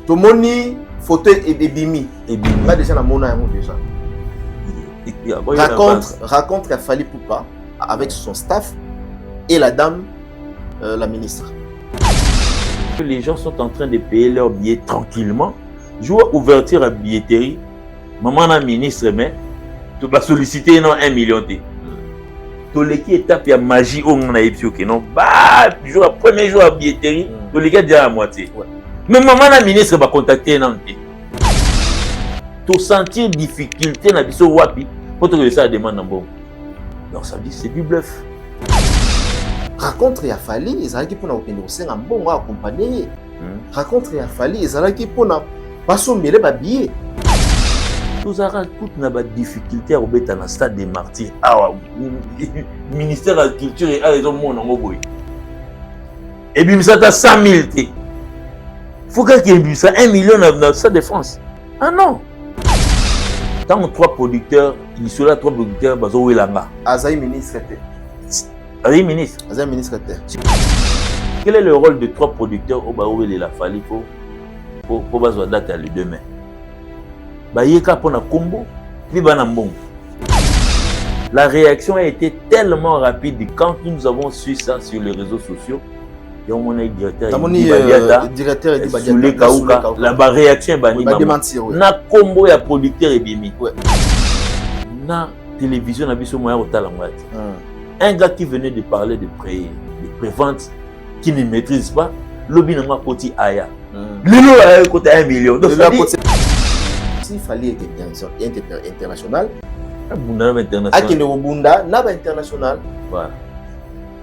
Tomoni photo et bimi. Là déjà la mona déjà. Raconte qu'il fallait Poupa avec son staff et la dame, la ministre. Les gens sont en train de payer leurs billets tranquillement. Joue à ouverture à billetterie. Maman la ministre, mais tu vas solliciter 1 million. Tous les qui étape, il y a magie au monde non. Bah, premier jour à billetterie, tous les gars déjà à moitié. Mais maman la ministre va contacter non. Tu sentir difficulté na biso wapi pour te laisser la demande en bon. Donc ça veut dire c'est du bluff. Raconte ya fali ezalaki pona okende kosenga mbongo accompagner. Raconte ya fali ezalaki pona basombele ba billet. Tous arrêtent toute na ba difficulté à obeta na stade des martyrs. Ah ministère de la culture et raison mon ngo boy. Et puis ça ta 100 000 t. Faut qu'il y ait ça 1 million dans stade de France. Ah non. Tant 3 producteurs, il y a 3 producteurs bazo welanga. Azaï ministre. Azaï ministre. Azaï ministre. Quel est le rôle de 3 producteurs au Baoué et la Fali pour bazo date le demain? Bayeka pona combo, puis banambong. La réaction a été tellement rapide quand nous avons su ça sur les réseaux sociaux. Il y a mon directeur et la réaction na combo ya producteur et bimi. Na télévision na biso moya otalangati. Un gars qui venait de parler de prévente qui ne maîtrise pas lobby na koti aya. Lelo aya côté 1 million. Donc s'il fallait être international, international. Voilà.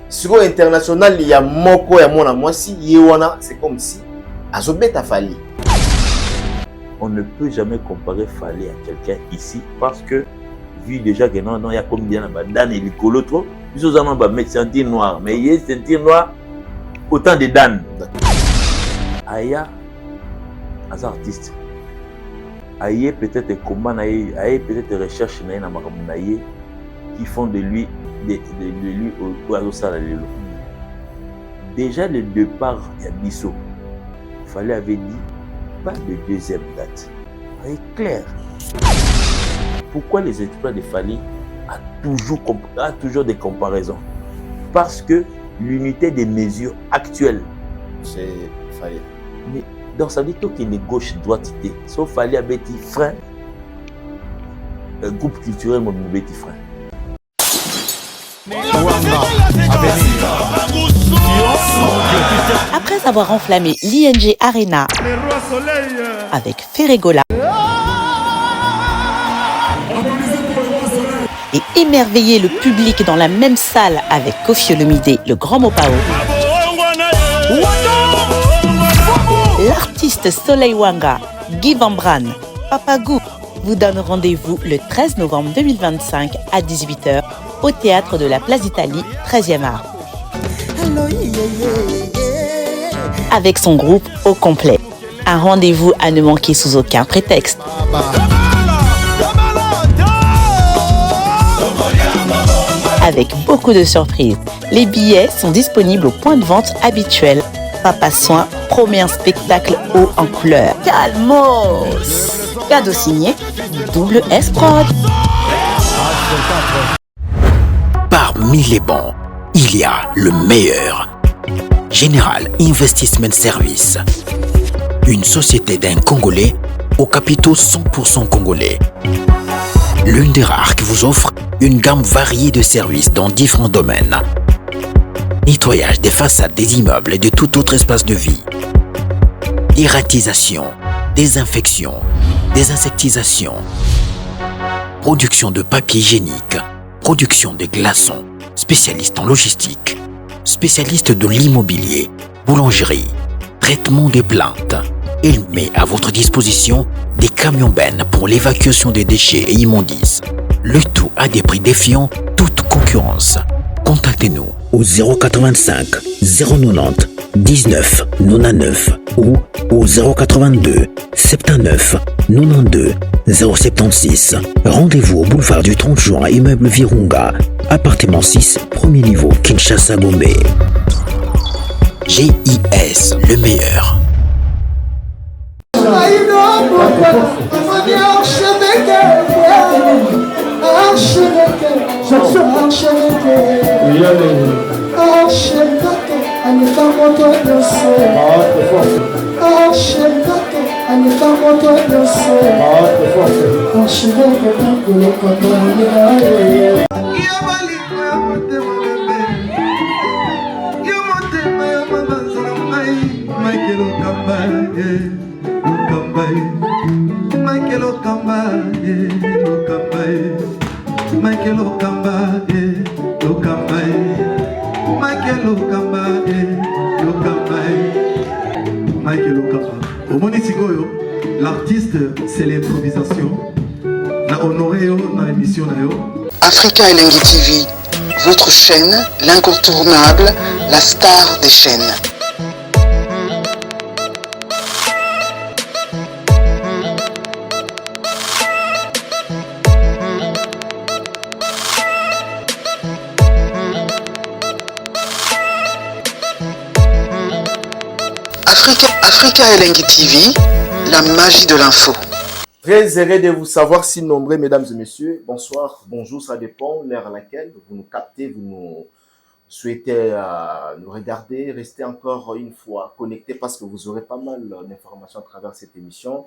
Sur international, il y a moko ya mona mwasi yewana, c'est comme si azobeta Fali. On ne peut jamais comparer Fali à quelqu'un ici parce que vu déjà que non il y a combien de dan et likolo trop, ils ont ba mettre ceinture noire, mais il y a ceinture noire autant de dan. Aya as artiste. Aya peut-être comment aya peut-être recherche na makambo na ye qui font de lui au déjà le départ Yabiso, Fali avait dit pas de deuxième date. C'est clair. Pourquoi les exploits de Fali a toujours des comparaisons? Parce que l'unité des mesures actuelles, c'est Fali. Mais dans ça dit qu'il est gauche droite, sauf Fali a bêti frein. Un groupe culturel m'a bêti frein. Après avoir enflammé l'ING Arena avec Ferregola et émerveillé le public dans la même salle avec Koffi Olomide, le grand Mopao, l'artiste Soleil Wanga, Guy Van Bran, Papagou vous donne rendez-vous le 13 novembre 2025 à 18h au théâtre de la Place d'Italie, 13e art. Avec son groupe au complet. Un rendez-vous à ne manquer sous aucun prétexte. Avec beaucoup de surprises. Les billets sont disponibles au point de vente habituel. Papa Soin promet un spectacle haut en couleur. Calmos! Cadeau signé Double S Prod. Parmi les bons, il y a le meilleur. Général Investment Service. Une société d'un Congolais aux capitaux 100% congolais. L'une des rares qui vous offre une gamme variée de services dans différents domaines. Nettoyage des façades des immeubles et de tout autre espace de vie. Dératisation, désinfection, désinsectisation. Production de papier hygiénique. Production de glaçons. Spécialiste en logistique. Spécialiste de l'immobilier. Boulangerie. Traitement des plaintes. Il met à votre disposition des camions-bennes pour l'évacuation des déchets et immondices. Le tout à des prix défiant toute concurrence. Contactez-nous au 085 090 19 99 ou au 082 79 92 076. Rendez-vous au boulevard du 30 juin, immeuble Virunga, appartement 6, premier niveau, Kinshasa Gombe. GIS, le meilleur. L'artiste, c'est l'improvisation. Na honoré dans l'émission. Africa Elengi TV, votre chaîne, l'incontournable, la star des chaînes. Africa Elengi TV, la magie de l'info. Très heureux de vous savoir si nombreux, mesdames et messieurs. Bonsoir, bonjour, ça dépend l'heure à laquelle vous nous captez, vous nous souhaitez nous regarder. Restez encore une fois connectés parce que vous aurez pas mal d'informations à travers cette émission.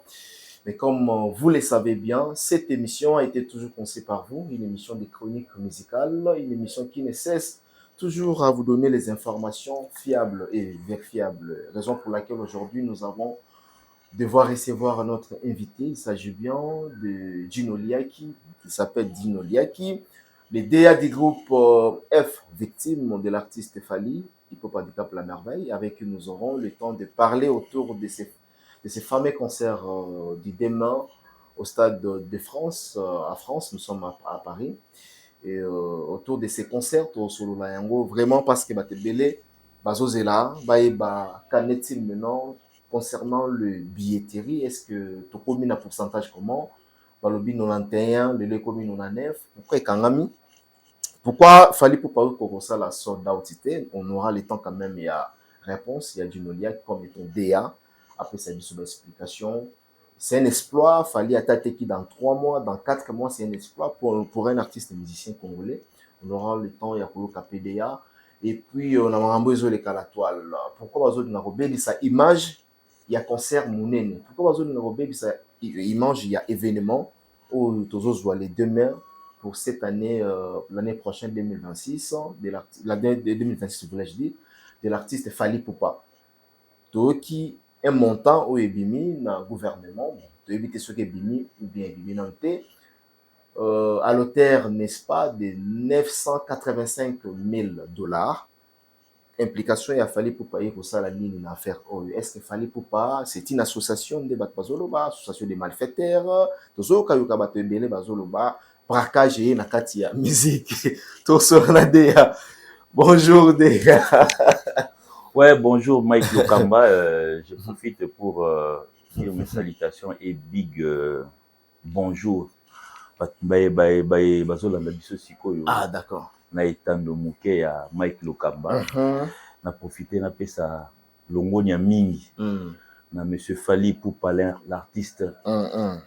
Mais comme vous le savez bien, cette émission a été toujours conçue par vous, une émission de chroniques musicales, une émission qui ne cesse toujours à vous donner les informations fiables et vérifiables. Raison pour laquelle aujourd'hui nous avons devoir recevoir notre invité. Il s'agit bien de Dino Liaki, qui s'appelle Dino Liaki, le DA du groupe F, victime de l'artiste Fally, Hip-Hop Handicap La Merveille, avec qui nous aurons le temps de parler autour de ces fameux concerts du demain au Stade de France, à France, nous sommes à Paris, et autour de ces concerts, au Solo Layango, vraiment parce que Batebele, Bazozela, Baeba, qu'en-est-il maintenant concernant le billetterie? Est-ce que tu as un pourcentage comment? Balobi 91, le commis 99. Pourquoi Kangami? Pourquoi Fally Ipupa pour ça la sold out? On aura le temps quand même, il y a réponse, il y a du Nolia comme étant DA. Après, ça dit sur l'explication. C'est un exploit. Fally attaquer qui dans 3 mois, dans 4 mois, c'est un exploit pour un artiste et musicien congolais. On aura le temps, il y a pour le KPDA. Et puis, on a besoin de la toile. Pourquoi on a besoin sa image? Il y a concert monene. Pourquoi on a besoin de image? Il y a événement où tous les demain pour cette année, l'année prochaine 2026, l'année 2026, voulais-je dire, de l'artiste Fally Ipupa. Donc, qui un montant au ebimi dans le gouvernement, de éviter ce qui est bimi ou bien ebimi à l'auteur, n'est-ce pas, de 985 000 $. Implication, il a fallu pour payer pour ça la ligne une affaire. Est-ce qu'il fallait pour pas? C'est une association de Batbazoloba, association des malfaiteurs. Tozo Kayuka Batebele Bazoloba, braquage et Nakatia, musique. Tozo Nadea. Bonjour Dea. Ouais, bonjour Mike Lokamba. Je profite pour dire mes salutations et big bonjour. Ah, d'accord. Na etando muke ya Mike Lokamba. Na profité na pesa longonya mingi. Na monsieur Fally Ipupa, l'artiste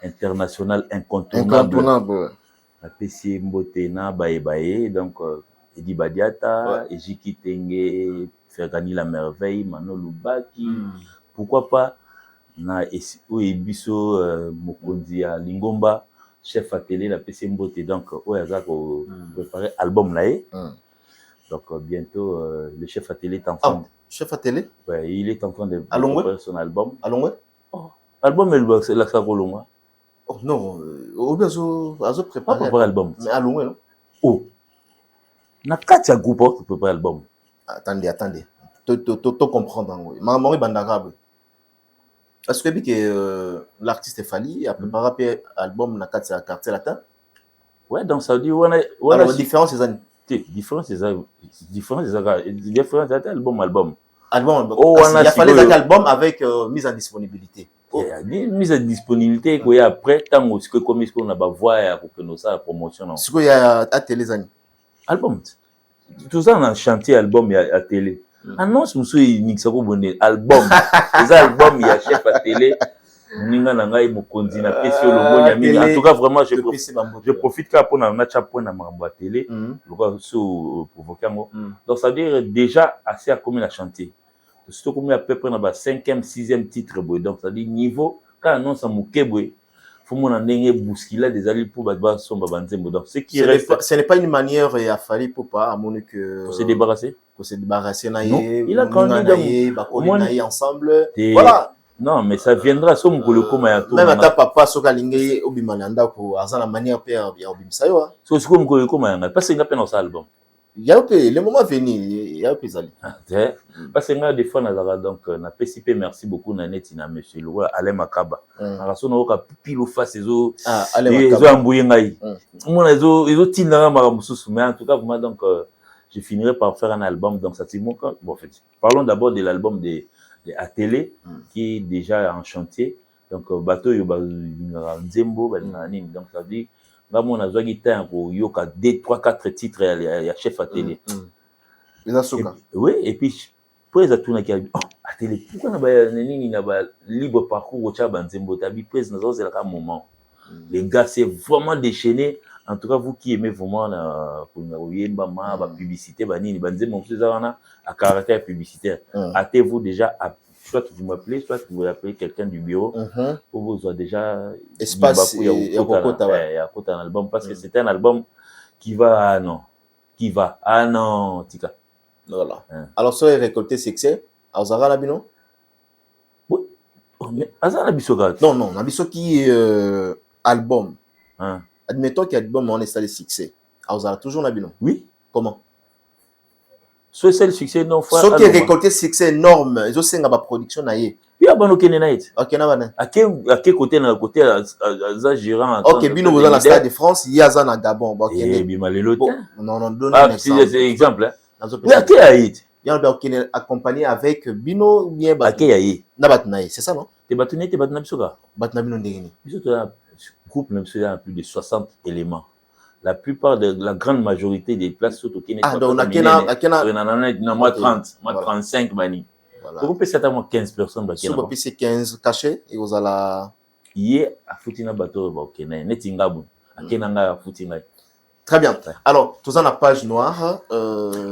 international incontournable. Na pesi mbote na bae donc Edi Badiata, Ejiki Tenge, Fergani La Merveille, Mano Lubaki. Pourquoi pas na Oebiso Mokonzi ya Lingomba, chef à télé la PC Mbote, donc préparer album là. Donc bientôt le chef à télé est en train. Chef à télé? Ouais, il est en train de préparer son album. Allons. Album c'est la Sakolonga. Oh non, Obezo préparer album. Mais allons non. Oh. Na katia groupe pour préparer album. Attendez. To comprendre maman bandarabe. Est-ce que l'artiste Fally a préparé album na katia quartier latin? Ouais, donc ça veut dire alors différence des années. Différence des album. Oh, il a fallu des albums avec mise en disponibilité. Mise en disponibilité et après tant que comme est-ce qu'on a voir pour que nous ça la promotion. Ce qu'il y a à télé années. Album. Tout ça on a chanté album à télé. Annonce monsieur Nixako bonne album. Les albums il y a chef à télé Ninga nangai mokonzi na pesi olomoni mingi. En tout cas vraiment je profite car pour na cha point na mambo télé. Le quoi sous provoquer moi. Donc ça veut dire déjà assez à comme la chantier. Surtout comme à peu près na ba 5e 6e titre boy. Donc ça dit niveau quand annonce à Mukebwe faut mon ndenge bousculer des alliés pour ba somba banzembo. Donc ce qui reste ce n'est pas une manière à Fally Ipupa à mon que pour se débarrasser. Pour se débarrasser na il a grandi dans ensemble. Voilà. Non, mais ça viendra sur mon colloque même ata papa soka lingé obimananda ko azana manière père bien obimsa yo. So ce que mon colloque m'a parce qu'il a peine dans album. Il y a le moment venu, il y a peu zali. Parce que nga des fois na donc na PCP merci beaucoup na net na monsieur le Alain Makaba. Na so na oka pile face ezo ezo ambouye ngai. Mona ezo tinda ma mususu mais en tout cas moi donc je finirai par faire un album donc ça c'est bon en fait. Parlons d'abord de l'album à télé qui est déjà en chantier donc bateau yo ba nzembo ba nani donc ça dit nga mona zwa guitare ko yoka 2 3 4 titres ya chef à télé oui et puis pour les atuna qui à télé pourquoi na ba nini na ba libre parcours au cha banzembo tabi prise na zo c'est le moment les gars c'est vraiment déchaîné en tout cas vous qui aimez vraiment la publicité banini banzembo vous avez à caractère publicitaire hâtez-vous déjà à soit vous m'appelez soit vous appelez quelqu'un du bureau pour vous soit déjà espace il y a un album parce que c'est un album qui va tika voilà alors ça récolter succès azara labino oui mais azara bisoga non nabiso qui album admettons qu'album on est ça le succès azara toujours labino oui comment so c'est le succès non fois so qui récolter succès énorme ils ont senga ba production na ye ya bano kenenait OK na bana à quel côté za gérant OK bino vous dans la stade de France il y a ça na Gabon bon OK bimalelo non donne un exemple oui à quel aït il y a donc accompagné avec bino bien ba quel aït na batnaï c'est ça non te batuna bisoga batna bino ndengini biso to groupe même c'est plus de 60 éléments. La plupart de la grande majorité des places sont au Kenya. Ah, donc on a 30, 35 mani. Donc on peut certainement 15 personnes. Si on peut 15 cachés et vous allez. Hier, à Foutina Bateau, au Kenya, Netingabu, à Kenanga, à Foutina. Très bien. Alors, tout ça, la page noire.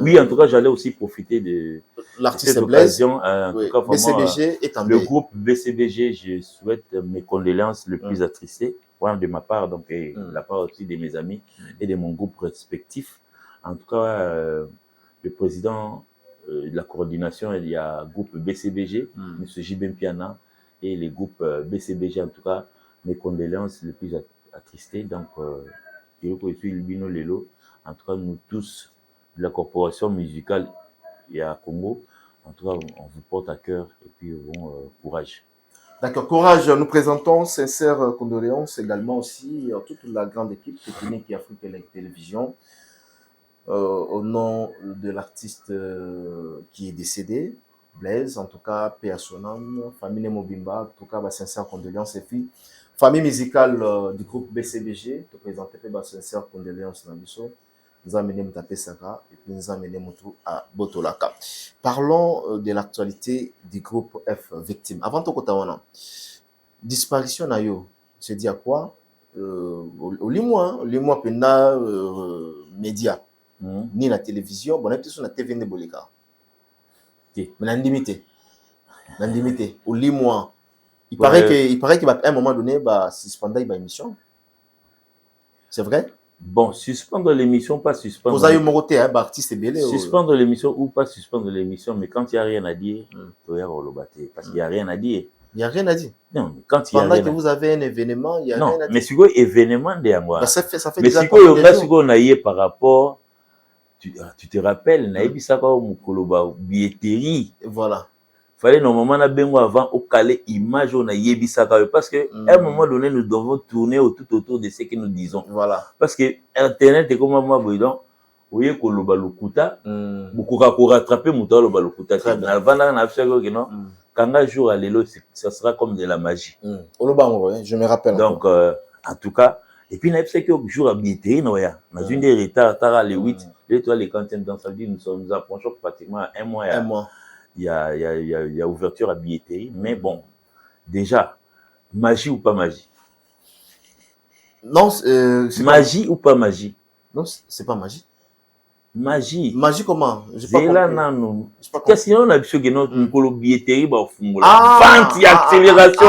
Oui, en tout cas, j'allais aussi profiter de l'artiste Blaise. En tout cas, BCBG est en le groupe BCBG, je souhaite mes condoléances le plus attristées. De ma part, donc, et de la part aussi de mes amis et de mon groupe respectif. En tout cas, le président de la coordination, il y a le groupe BCBG, M. Jibem Piana, et les groupes BCBG, en tout cas, mes condoléances les plus attristées. Donc, je suis Lubino Lelo, en tout cas, nous tous, de la corporation musicale et à Congo, en tout cas, on vous porte à cœur et puis bon courage. D'accord, courage. Nous présentons sincères condoléances également aussi à toute la grande équipe technique Afrique Télévision au nom de l'artiste qui est décédé, Blaise, en tout cas, paix à son âme, famille Mobimba, en tout cas, sincères condoléances et puis famille musicale du groupe BCBG, te présenter sincères condoléances dans le nous amenons Mutapé Sara et puis nous amenons Moutou à Botolaka. Parlons de l'actualité du groupe F Victime. Avant tout, disparition nayo, c'est dire quoi? Au limois pena média, ni la télévision, bon, on sur la TV de Bolika. Mais l'indimité, au limois. Il paraît qu'il va à un moment donné, suspendre l'émission. C'est vrai? Bon, suspendre l'émission, pas suspendre. Vous avez monté un artiste belé. Suspendre l'émission ou pas suspendre l'émission, mais quand il n'y a rien à dire, parce qu'il n'y a rien à dire. Il n'y a rien à dire. Non, mais quand il y a pendant rien que vous avez un événement, il n'y a rien à dire. Mais si vous avez un événement de Angola. Ça fait mais si vous avez par rapport, tu te rappelles, naïbi ça comme Mukoloba, billetterie. Voilà. Fallait normalement na bengo avant au calé image on a yebisaka parce que à un moment donné nous devons tourner tout autour de ce que nous disons. Voilà. Parce que internet est comme moi donc oye ko loba lokuta beaucoup ko rattraper muta loba lokuta na vanda na afseko que non kanga jour à l'élo ça sera comme de la magie. Je me rappelle. Donc en tout cas et puis na afseko jour à billetterie no ya na une des retards tara les 8 les toi les quantième dans ça dit nous approchons pratiquement un mois. Il y a ouverture à billetterie, mais bon, déjà, Magie ou pas magie? Non, c'est Magie ou pas magie? Non, c'est pas magie. Magie. Magie comment? J'ai pas Zela compris. nano. J'ai pas compris. Kasi on a biso que notre mukolo billetterie ba fungola. Ah, Vente et accélération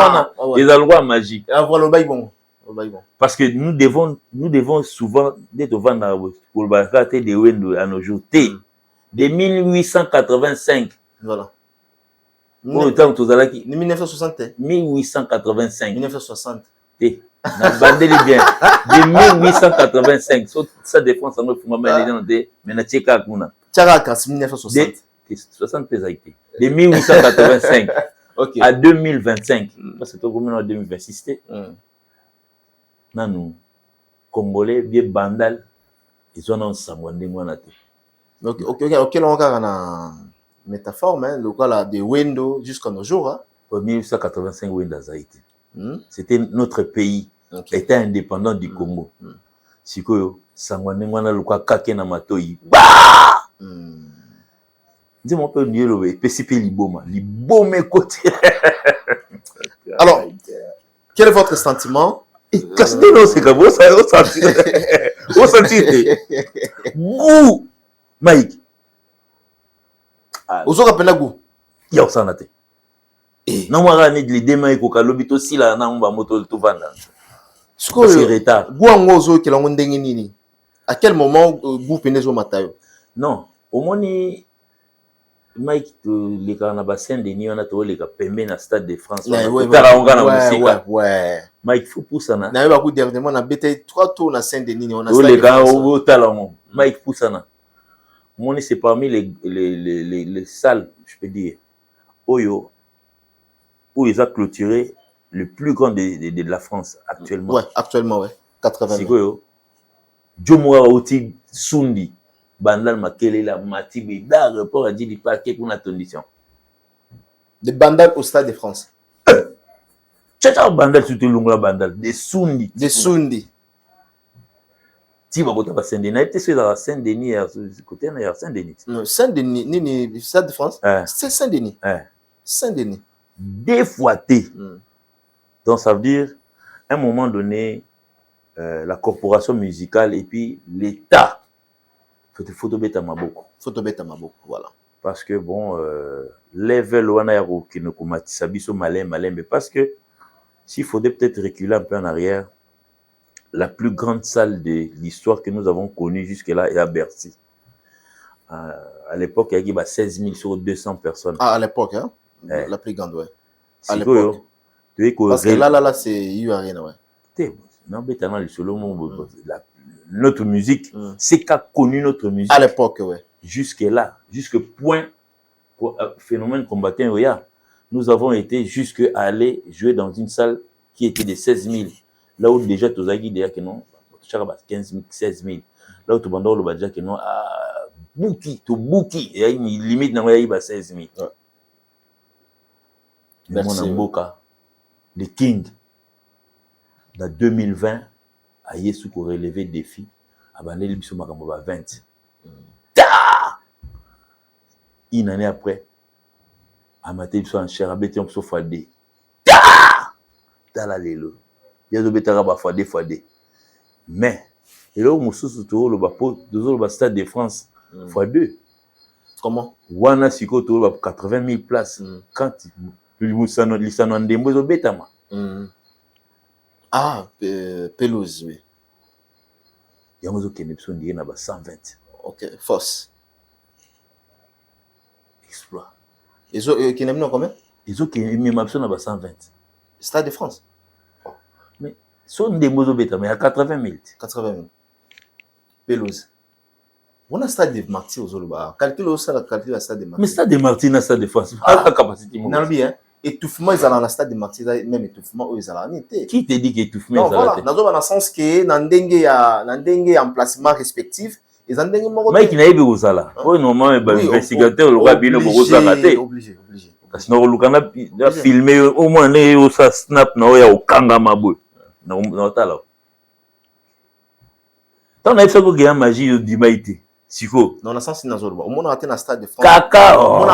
ouais. les endroits magiques. Ah, voilà, le bail bon. Le bail bon. Parce que nous devons souvent d'être vendre pour le baraté de Wendo à nos jours. De 1885. Voilà. Pour le temps tous à qui 1960. 1885. 1960. Na bandeli bien. De 1885. Ça défense en nous fuma mais les gens de mais na tcheka kuna. Tchaka 1960. 60 pèse été. De 1885 OK. à 2025. Parce que tout comme en 2026. Nanu Congolais bien bandal ils ont un sangwande mwana te. OK, on a une métaphore, mais le cas là de Wendo jusqu'à nos jours. Hein? En 1885, Wendo a été. C'était notre pays, Okay. était indépendant du Congo. Sikoyo, sangwande mwana luka kake na matoi. Dis-moi peu nier le PCP Liboma. Liboma côté. Alors, quel est votre sentiment? Qu'est-ce que c'est que vous sentez? Goût, Mike. Ozo kapena goût. Ya osanate. Na mwara ni de demain ko kalobito sila na mba moto to vanda. C'est retard. Goût ngo ozo ke lango ndenge nini? À quel moment goût penezo matayo? Non, au moni Mike les carnavals Saint-Denis on a to les pembe na Stade de France. Ouais. Mike faut poussana. Na ba ku dernièrement na bete 3 tours na Saint-Denis on a Stade. Les gars au talon. Mike poussana. Moni c'est parmi les salles, je peux dire. Oyo où ils ont clôturé le plus grand de la France actuellement. Ouais, actuellement ouais. 80. Sikoyo. Jomoa Oti Sundi. Bandal Makele la Matibi da rapport a dit du paquet pour la condition. De Bandal au Stade de France. Tchata Bandal surtout l'ongla Bandal des Sundi. Des Sundi. Tu vas côté Saint-Denis, tu sais dans Saint-Denis côté na Saint-Denis. Saint-Denis ni Stade de France. C'est Saint-Denis. Saint-Denis. Des fois T. Donc ça veut dire à un moment donné la corporation musicale et puis l'État photo beta maboko. Photo beta maboko, voilà. Parce que bon, level wana ya qui ne komatisa biso malin, mais parce que s'il faudrait peut-être reculer un peu en arrière, la plus grande salle de l'histoire que nous avons connue jusque-là est à Bercy. À l'époque, il y avait 16 000 sur 200 personnes. Ah, à l'époque, hein? La plus grande, ouais. À l'époque. Parce que là, c'est URN, ouais. Non, mais le solo, notre musique, c'est qu'a connu notre musique. À l'époque, ouais. Jusque-là, jusque point, phénomène combattant, nous avons été jusque aller jouer dans une salle qui était de 16 000. Là où déjà, tu as dit que non, 15 000, 16 000. Là où tu as dit déjà que non, Bouki, il y a une limite dans le 16 000. Mais mon Mboka, le King, dans 2020, a Yesu ko relevé défi a bandeli biso makambo ba 20 une année après a maté biso en cher abeti biso fois 2 la lelo yazo betaka ba fois 2 mais elo mususu to lo ba po dozo ba Stade de France fois 2 comment wana siko to ba 80 000 places quand lisano ndembo zo betama. Ah, pelouse, oui. Il y a un 120. Ok, force. Exploit. Et eux qui n'aiment combien? Ils ont qui aiment 120. Stade de France. Mais sont des mots bêta, mais à 80 000. 80 000. Pelouse. On a Stade de Marty aux Zoluba. Calcule aussi la calcul à Stade de Marty. Mais Stade de Marty n'a Stade de France. Pas la capacité. Non, bien. Étouffement, ils allaient dans le Stade de Marty, même étouffement, ils allaient en qui te dit qu'étouffement, ils allaient? Non, voilà. Dans le sens que, dans des emplacements respectifs, ils ont des moments. Mais qui n'a pas eu ça. Oui, normalement, les investigateurs, le rabino, obligé. Sinon, le a filmé au moins, ça snap, il y a aucun gamabou. Non, t'as là. Tant on a fait que magie du Maïté. Siko. Non, la sens c'est nazolo. Au moins on a raté dans Stade de France. Kaka. On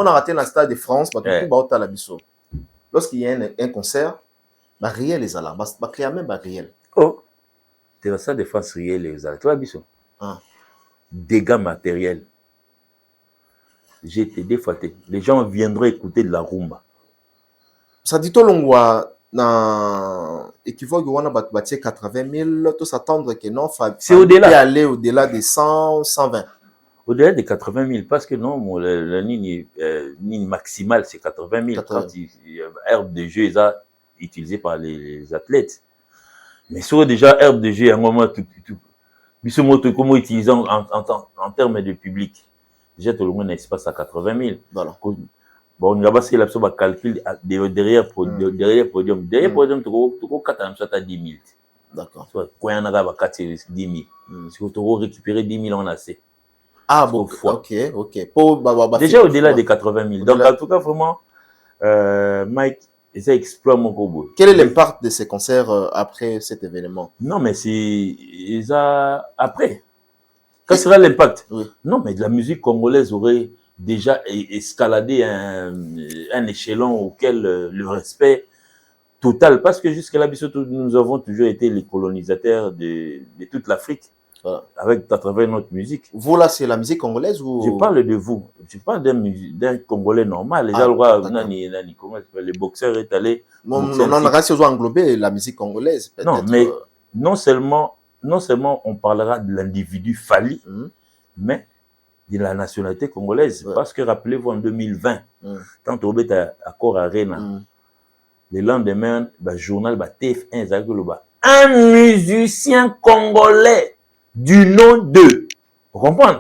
a raté dans Stade de France, parce que tout bas au Talabiso. Lorsqu'il y a un concert, réel les alarmes, clairement réel. Oh, tu as ça défense réelle les alarmes. Tu vois, Bisson. Dégâts matériels. J'ai été défaité. Les gens viendront écouter de la rumba. Ça dit tout long, dans équivoque, on a bâti 80 000, tout s'attendre que non, c'est au-delà. Aller au-delà des 100, 120. Au-delà des 80 000, parce que non, la ligne maximale, c'est 80 000. 80. Quand herbe de jeu est utilisé par les athlètes. Mais sur déjà herbe de jeu, à un moment, comment utiliser en termes de public. Déjà, tout le monde a un espace à 80 000. Voilà. Bon, on a basé la calcul derrière podium. Derrière podium, tu as 10 000. D'accord. Quand on a 10 000, si tu récupérer 10 000, on a assez. Ah, bon, ok. Déjà au-delà des 80 000. Donc, en tout cas, vraiment, Mike, ça exploite mon combo. Quel est l'impact de ces concerts après cet événement? Non, mais c'est après. Quel sera l'impact? Non, mais de la musique congolaise aurait déjà escaladé un échelon auquel le respect total, parce que jusqu'à là, nous avons toujours été les colonisateurs de toute l'Afrique, avec à travers notre musique. Vous là, c'est la musique congolaise ou... Je parle de vous. Je parle d'un Congolais normal. Les les boxeurs est allé. On a englobé la musique congolaise. Non, mais non seulement on parlera de l'individu Fally, mais de la nationalité congolaise. Parce que rappelez-vous, en 2020, quand on est à Accor Arena, le lendemain, le journal TF1, un musicien congolais du nom de, vous comprenez?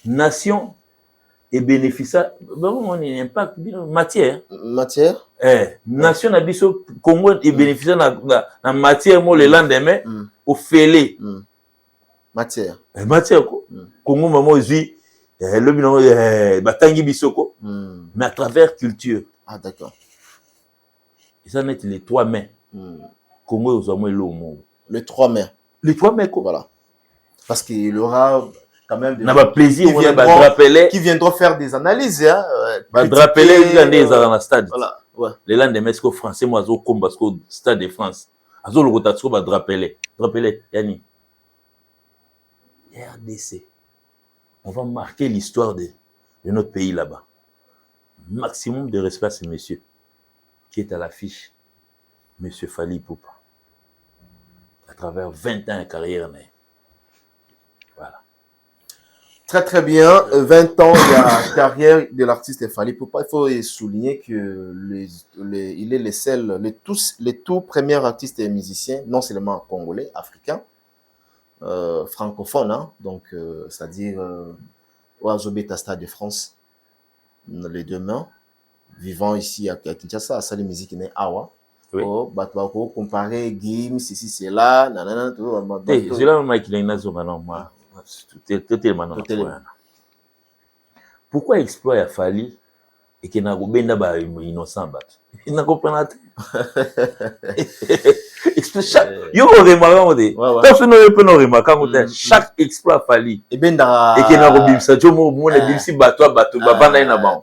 Nation et bénéficiaire, on a impact matière. Matière? Nation Abisso Congo et bénéficiaire na matière, le lendemain, au fêlé. Matière. Matière, Congo, maman, aussi, le batangi bisoko, mais à travers culture. Ah, d'accord. Et ça n'est les 3 mains. Congo, aux hommes, les 3 mains. Les 3 mains, quoi. Voilà. Parce qu'il aura quand même des gens plaisir, qui viendront faire des analyses. Hein, drapeler dans le stade. Voilà. Ouais. Les lendemains, est-ce que français, moi, au combat, parce que stade de France, azo le rotation va drapeler. Drapeler, Yani. RDC. On va marquer l'histoire de notre pays là-bas. Maximum de respect à ce monsieur qui est à l'affiche, monsieur Fally Ipupa. À travers 20 ans de carrière. Voilà. Très très bien. 20 ans de carrière de l'artiste Fally Ipupa. Il faut souligner que il est les tout premiers artistes et musiciens, non seulement congolais, africains, francophones, hein, donc c'est-à-dire Oazobeta Stade de France, les 2 mains, vivant ici à Kinshasa, à Sali Musique n'est Awa. Oui. Comparer Gims, ici, c'est là, nanana, tout. C'est là, Mike, il y a une zone, non, moi. Totalement. Pourquoi exploit a Fally et qu'il n'a pas innocent? Il n'a pas compris. Chaque exploit Fally et qu'il n'a pas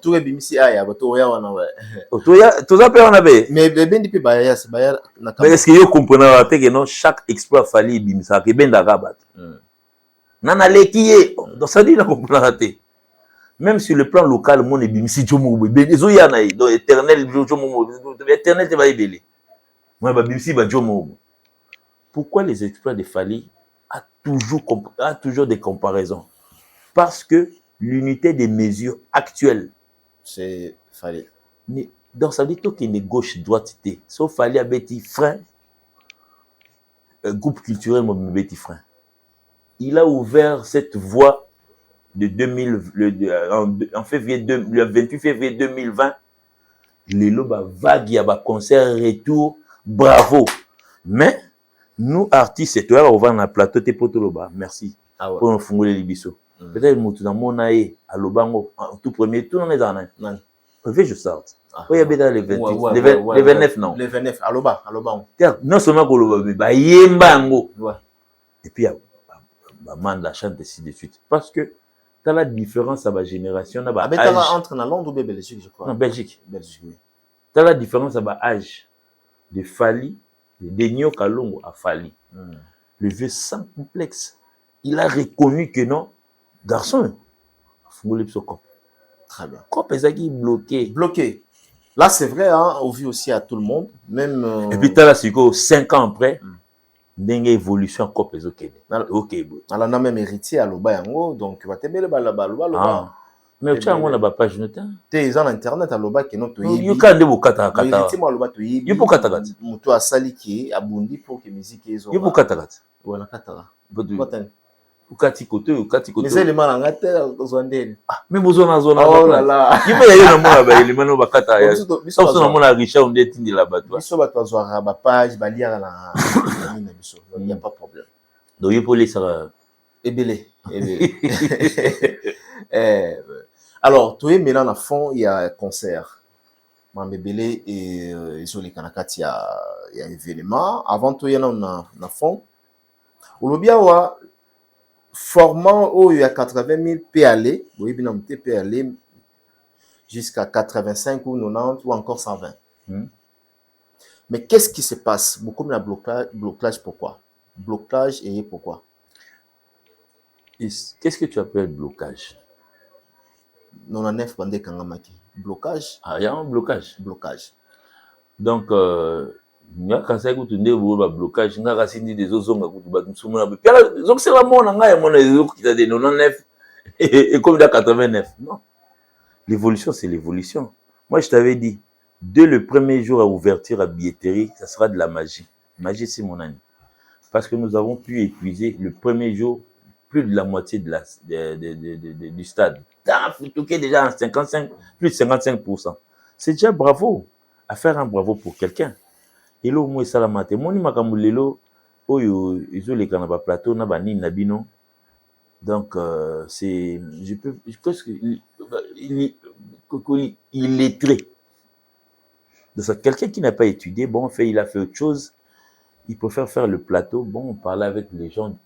tout est bimsi aya bato ya wana ouais tout ça peut on avait mais ben depuis baya mais est-ce que vous comprenez que non chaque exploit Fally bimsa que ben darabat nana lekiye donc ça dit na comprendre même sur le plan local mon est bimsi jomo ben ezo ya na donc éternel jomo éternel te va ébélé moi ba bimsi ba jomo. Pourquoi les exploits de Fally a toujours des comparaisons? Parce que l'unité des mesures actuelles, c'est Fally. Donc ça dit qu'il est gauche-droite. Sauf Fally a Betty Frein, groupe culturel Betty Frein. Il a ouvert cette voie de 2000, le 28 février 2020. Les lobes vague, il y a un concert retour, bravo. Mais nous, artistes, et toi, on va dans le plateau, t'es pour tout le bas. Merci. Ah ouais. Pour nous fouiller les bisous. Peut-être que nous avons à l'Obango, en tout premier, tout le monde est dans un. Je sorte. Oui, il y a les 29, non. Les 29, à l'Oba. Non seulement pour le bas, il y a un bango. Et puis, il y a la chante ainsi de suite. Parce que, tu as la différence à ma génération. Tu as entre Londres ou Belgique, je crois. Non, Belgique. Belgique, oui. Tu as la différence à ma âge. de Fali, de Nyo Kalongo à Fali. Le vieux sans complexe. Il a reconnu que non, garçon, Très bien. Cop est bloqué. Bloqué. Là, c'est vrai, hein, au vu aussi à tout le monde. Même. Et puis, tu as là, 5 ans après, d'une évolution Cop est ok. Ok. Alors, on a même héritier à Lobayango, donc, tu vas te mettre là-bas. Mais tu as une page note. Tu es en internet à Loba qui est notre. You can't do kata kata. Héritier, moi, Loba, tu es. You pour kata kata. Tu as sali qui est abundi pour que musique est. You pour kata kata. Voilà, kata. Ukati kote. Mais c'est les malins à terre, aux Andéens. Mais vous en avez oh là là. Il y a un mot à l'élément de Bakata. Sauf si on a Richard, on est de là-bas. Il y a une page, il y a pas de problème. Donc, il faut laisser ça. Ébélé. Alors, tu es maintenant à fond, il y a un concert. Mambébélé et Isolé Kanakati, il y a un événement. Avant tout, il y a un fond. Olobiawa, formant où il y a 80 000 PAL, jusqu'à 85 ou 90 ou encore 120. Mais qu'est-ce qui se passe? Beaucoup de blocage, pourquoi? Blocage et pourquoi? Qu'est-ce que tu appelles blocage? 99 bandé kangamaki. Blocage? Ah, il y a un blocage. Blocage. Donc, quand ça écoute un blocage, il y a des autres donc c'est la mort, qui a des 99 et comme dans 89. Non. L'évolution, c'est l'évolution. Moi, je t'avais dit, dès le premier jour à ouverture à billetterie, ça sera de la magie. Magie, c'est mon ami. Parce que nous avons pu épuiser le premier jour plus de la moitié du stade. Déjà en 55, plus de 55%. C'est déjà bravo. À faire un bravo pour quelqu'un. Et là, au moins, ça la mate. Moi, je les canabas plateau, nabino. Donc, c'est. Je pense qu'il est très. Donc, quelqu'un qui n'a pas étudié, bon, il a fait autre chose. Il préfère faire le plateau, bon, parler avec les gens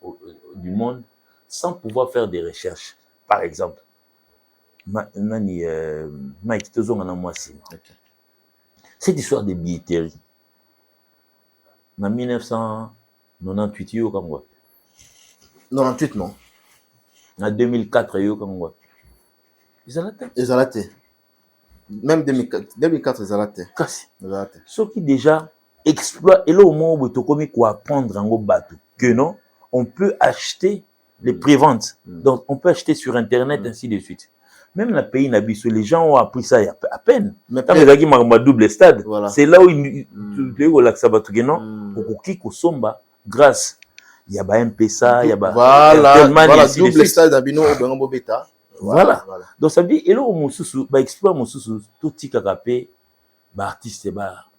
du monde sans pouvoir faire des recherches. Par exemple, Mike Tozong en a moi aussi. Cette histoire de billetterie. En 1998, il y a eu 98, non. En 2004, il y a eu ils ont raté. Même 2004, ils ont raté. Ceux qui déjà exploitent, et là au moment où tu as apprendre en bateau, que non, on peut acheter les préventes. Donc, on peut acheter sur Internet, ainsi de suite. Même dans le pays Nabiso, les gens ont appris ça à peine. Quand ils ont double stade, voilà. C'est là où ils grâce. Il y a un PSA, il y a voilà, double stade d'Abino au Beta. Voilà. Donc, ça veut dire, et là, on exploite mon sous tout petit carapé, artiste,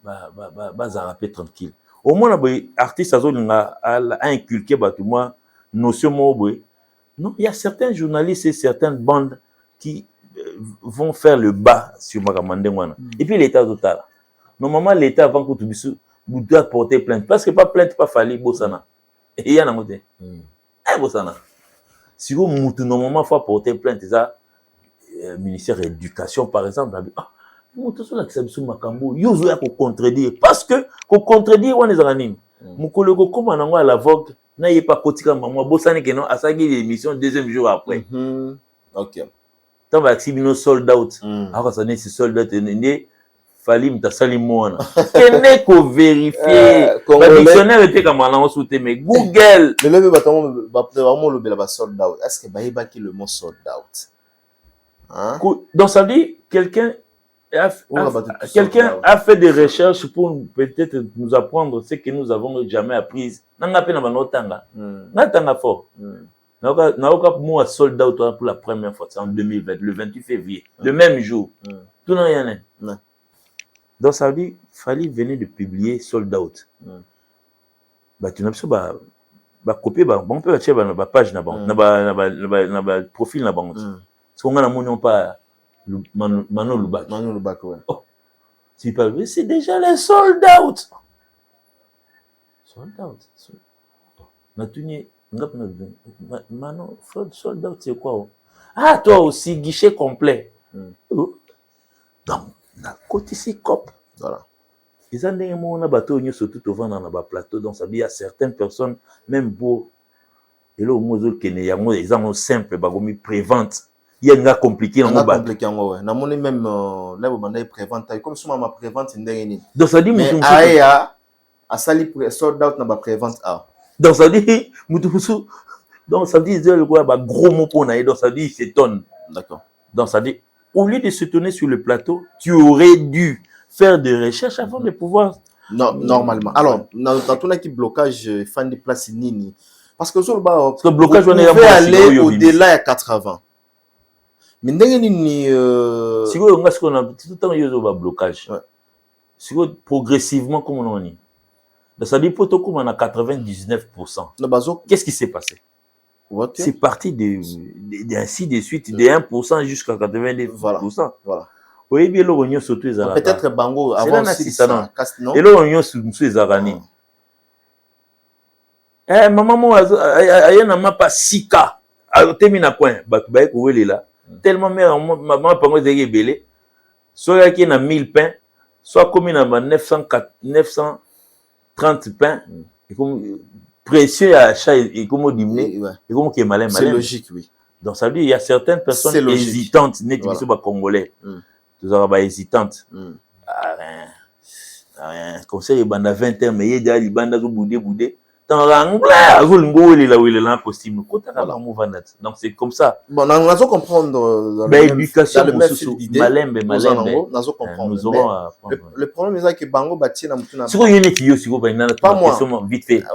rapper tranquille. Au moins, l'artiste a inculqué notion non, il y a certains journalistes et certaines bandes qui vont faire le bas sur Magamandengwana. Et puis l'État total. Normalement, l'État, avant que tu dois porter plainte. Parce que pas plainte, pas fallu, Bossana. Et il y en a un Bossana. Si vous, normalement, il faut porter plainte, ça, ministère de l'Éducation, par exemple, parce que, pour contredire, on est en anime. Moukolego, comme on a la vogue, n'a pas cotika maman, Bossana, qui a sagui l'émission deuxième jour après. Ok. Tant que si nous sold out, alors ça n'est pas sold out, il fallait me tasser moi. Qu'est-ce qu'on vérifie? Le dictionnaire était comme on a sauté, mais Google. Mais le vraiment le sold out. Est-ce que Baïba qui le mot sold out? Donc ça dit quelqu'un a fait des recherches pour peut-être nous apprendre ce que nous avons jamais appris. N'a pas n'atanga fort. N'a pas moi sold out pour la première fois, c'est en 2020, le 28 février, le même jour. Tout n'a rien. Donc ça veut dire fallait venir de publier sold out. Tu n'as pas copier on peut acheter la page na profil na banque. Parce qu'on a mon pas Mano Lubak. Ouais. Oh, c'est déjà les sold out. Sold out. Mano, sold out, c'est quoi? Ah, toi aussi, guichet complet. Donc, la côté ici, COP. Voilà. Ils ont des mots, on a bateau, surtout au vent dans le plateau. Donc, ça veut dire, il y a certaines personnes, même pour. Et là, au moins, il y a des gens simples, ils préventent. Il y a des compliqués. On a compliqué, ouais. On a même là, on a prévente. Comme si on a prévente, donc, ça dit, mais Aya, à sali sold out, on a prévente. Donc, ça dit, donc, ça dit, gros mot pour naïe. Donc, ça dit, il s'étonne. D'accord. Donc, ça dit, au lieu de se tourner sur le plateau, tu aurais dû faire des recherches avant de pouvoir. Non, normalement. Alors, dans tout qui blocage, fan de place nini. Parce que le blocage, on peut aller au-delà de 80. Mais nini. Si vous avez tout le temps, il y a un blocage. Si vous progressivement, comme on dit. Donc, ça dit, pour tout comme on a 99%. Qu'est-ce qui s'est passé? C'est parti ainsi de suite, de 1% jusqu'à 90%. Voilà. Oui, bien, l'oignon surtout les Arabes. Peut-être Bango avant ça. Et l'oignon surtout les Arabes. Eh, maman, il n'y a pas 6 cas. Alors, tu as coin. Là. Tellement, maman, pas moi, j'ai belé. Soit il y a 1000 pains, soit comme il y a 930 pains. Et comme précieux à achat et comme diminuer. Et comme qui est malin. C'est logique, oui. Donc, ça veut dire qu'il y a certaines personnes hésitantes, n'est pas congolais. Tous Arabes hésitantes. Conseil, il y a 20 ans, mais il y a des bandes qui boudé. Donc c'est comme ça. Bon, nous allons comprendre l'éducation nous aurons à apprendre. Le problème est que Bango bâtit dans pas moi vite fait.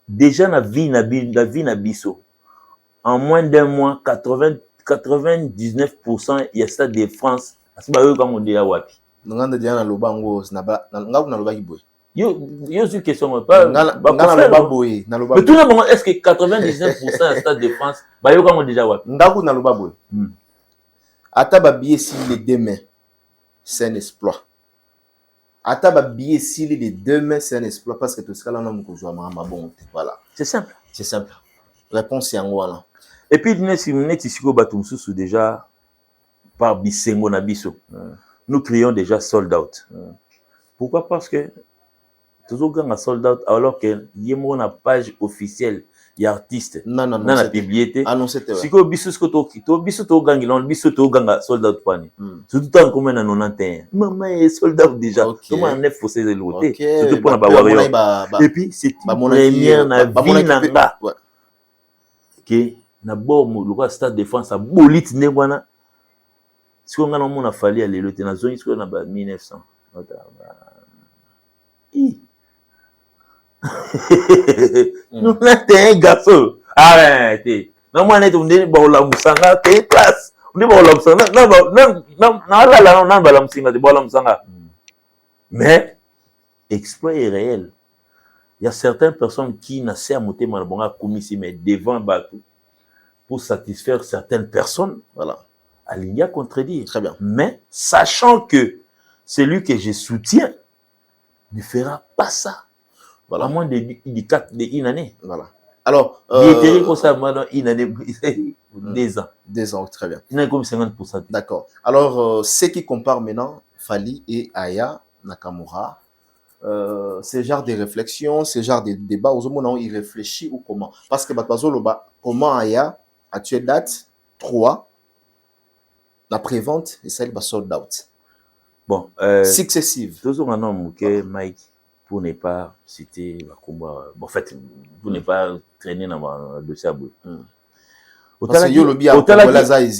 Déjà la vie na biso en moins d'un mois 99% il y a ça de France comme on dit à wapi. Yo une question pas mais tout le monde est-ce que 99% à stade de France bah yo comme déjà wapi ndaku na loba boy ata ba billet si les demain c'est un exploit ata ba billet si les demain c'est un exploit parce que tout ce là on a mo jouer ma bon voilà c'est simple réponse en voilà et puis net ici ko batum sous déjà par bisengo na biso nous crions déjà sold out pourquoi parce que toujours gang sold out alors que y a une page officielle y artiste non la publicité annoncé si ko biso to gang non biso to gang sold out pani surtout tant comme na 91 maman est sold out déjà comment on est faussé de l'autre surtout pour na warrior et puis c'est première na vie nanga que na bord le stade de France a bolite ne wana si on a non a fallu aller le na zone sur na 1900 nous un garçon arrêtez non moi net on dit bon la musanga t'es place on dit bon la musanga non mais exploit est réel il y a certaines personnes qui n'a pas monté malbonga commis mais devant bateau pour satisfaire certaines personnes voilà aligné à contredire très bien mais sachant que celui que je soutiens ne fera pas ça. Voilà. À moins d'une année. Voilà. Alors, une année, 2 ans. 2 ans, très bien. Il y a comme 50%. D'accord. Alors, ce qui compare maintenant Fally et Aya Nakamura, ce genre de réflexion, ce genre de débat, aux moments où il réfléchit ou comment. Parce que comment Aya, à tuer date 3, la prévente et celle de sold out. Bon, successive. Toujours un homme que Mike, pour ne pas citer en fait, pour ne pas traîner dans le dossier à bout.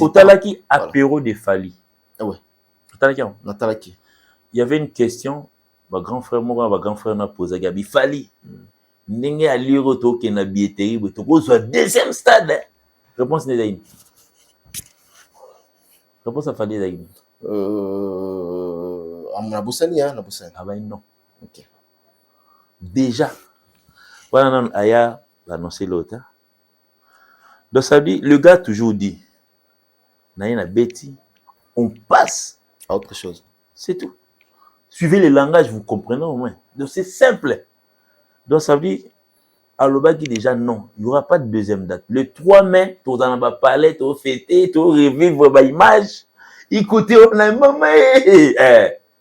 Otalaki apéro de Fally. Oui. Otalaki. Il y avait une question, ma grand frère m'a posé à Gabi Fally. N'engé à lire au tour qui n'a billetterie, mais tu poses au deuxième stade. Réponse n'est pas. Réponse à Fally d'ailleurs. Ah ben non. Ok. Déjà, voilà, Aya a annoncé l'autre. Donc ça dit, le gars toujours dit, Naïna Betty, on passe à autre chose. C'est tout. Suivez le langage, vous comprenez au moins. Donc c'est simple. Donc ça veut dire, à l'Obagi déjà non, il n'y aura pas de deuxième date. Le 3 mai, tu vas parler, tu vas fêter, tu vas revivre l'image. Écoutez, on a maman,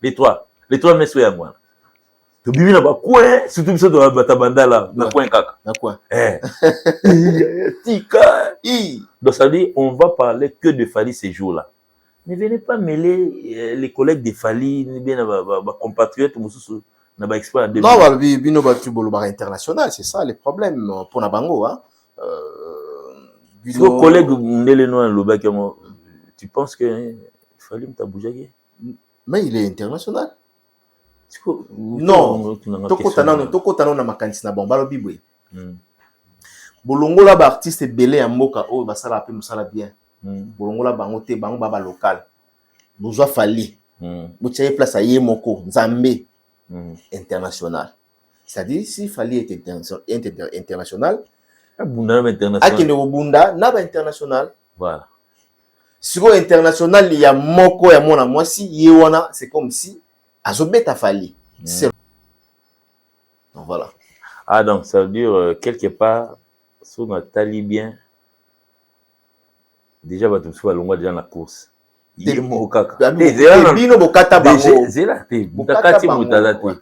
les 3. Les 3 mai, c'est moi. Tu bibi na ba coin, surtout biso to batabanda là, na coin kaka. Na quoi? Tika. Donc ça dit, on va parler que de Fally ces jours-là. Ne venez pas mêler les collègues de Fally, ni bien ba compatriotes mususu na ba expert de. Non, ba bino ba tubolo ba international, c'est ça les problèmes pour na bango hein. Vos collègues ndele no loba kemo, tu penses que Fally mta bougaki? Mais il est international. Non, tokotana na makanisi na bomba lobi boye. Bolongola ba artiste belé ya mboka oyo basala pe musala bien. Bolongola bango te bango ba local. Bozwa Fally. Botiye place à Yemoko, Nzambe international. C'est-à-dire si Fally est international, akende obunda na ba international. Voilà. Sur international il y a moko ya mona mwasi yewana, c'est comme si azobeta Fally. Donc voilà. Ah donc ça veut dire quelque part sur notre tali bien déjà va tout soit longue déjà la course. Yemo kaka. Bino bokata bango. Zela te. Bokati mutala te.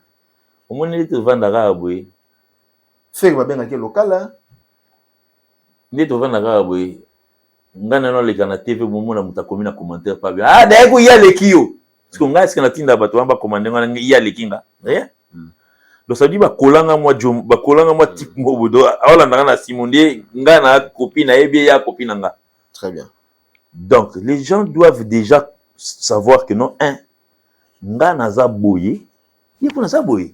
Omoni te vandaka abwe. Fait va bien avec local là. Ndi to vandaka abwe. Ngana no leka na TV momona mutakomi na commentaire pas bien. Ah d'ailleurs ko ya lekio. Parce que nga est-ce que na tinda bato ba commander nga ya lekinga. Rien. Donc ça dit ba kolanga moi type ngobodo awala na Simondier nga na copine na ebie ya copine nga. Très bien. Donc les gens doivent déjà savoir que non nga naza boye, il faut naza boye.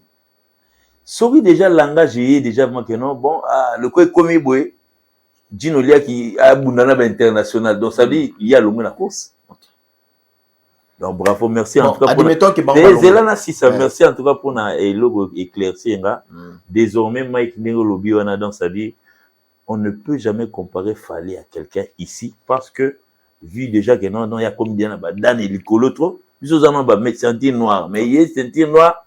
Soki déjà langage est déjà vraiment que non bon le quoi comme boye Dino Lia qui a bundana international. Donc ça dit il y a le la course. Donc bravo, merci en tout cas pour merci en tout cas pour éclaircir. Désormais Mike Nengolobi on a donc ça dit on ne peut jamais comparer Fally à quelqu'un ici parce que vu déjà que non il y a combien de Dan et Licolo trop ils ont ba mettre ceinture noire mais il y a ceinture noire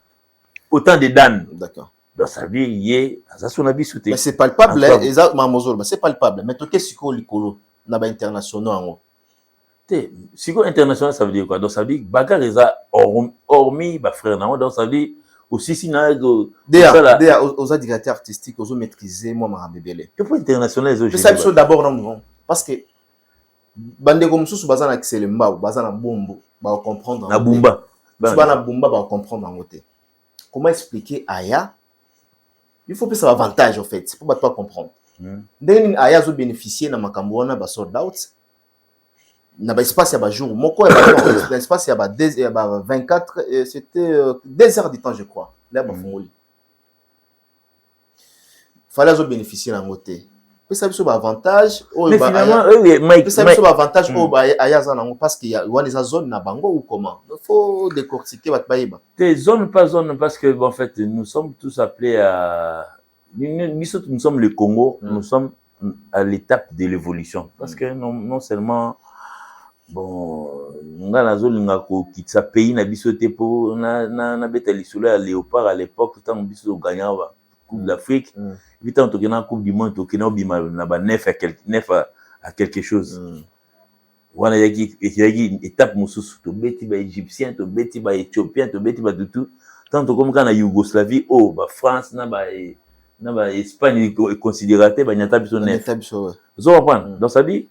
autant de Dan. D'accord. Donc ça dit il y a ça son habit sauté. Mais c'est palpable exactement Mamozolo, c'est palpable mais toi qu'est-ce que Licolo na ba international en Sigo international, ça veut dire quoi? Donc ça veut dire bagarre hormis ba frère non donc ça veut dire aussi si na déjà aux directeurs artistiques aux maîtriser moi ma bébélé. Que pour international c'est ça chose d'abord non parce que bande comme sous bazana excelemba bazana bombo ba comprendre na bumba bazana bumba ba comprendre en côté. Comment expliquer Aya? Il faut que ça avantage en fait, c'est pour pas comprendre. Dès Aya zo bénéficier na makambo na ba sold out. Na ba espace ya ba jour moko ya ba espace ya ba 24 c'était 2 heures de temps je crois là ba fongoli fallait zo bénéficier na ngoté pe ça biso ba avantage mais finalement Mike ça biso ba avantage o ba ayaza nango parce qu'il y a une zone na bango ou comment il faut décortiquer ba bayeba des zones pas zone parce que bon, en fait nous sommes tous appelés à nous sommes le Congo nous sommes à l'étape de l'évolution parce que non seulement bon nga nazolinga ko kitsa pays na biso te po na beta lisolo ya Léopard à l'époque tant biso gagnant ba Coupe d'Afrique vite to kena Coupe du Monde to kena bima na ba 9 à quelque chose wana yaki étape mususu to beti ba égyptien to beti ba éthiopien to beti ba tout tant to comme kana Yougoslavie ba France na ba Espagne considérate ba nyata biso 9 zo comprendre donc ça dit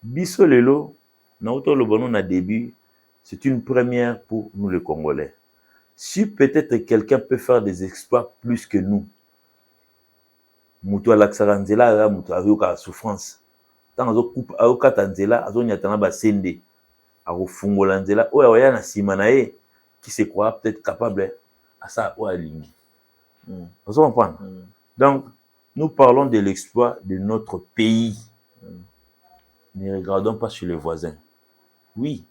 biso lelo na début, c'est une première pour nous les Congolais. Si peut-être quelqu'un peut faire des exploits plus que nous, Moutou Alaksaranzela, Moutou Ayoka souffrance. Tant azo coupe Ayoka Tanzela, azo nyatana ba sende, azo fungolanzela, oya na simanae qui se croit peut-être capable à ça ou à lingi. Vous comprenez? Donc nous parlons de l'exploit de notre pays. Ne regardons pas sur les voisins. Oui,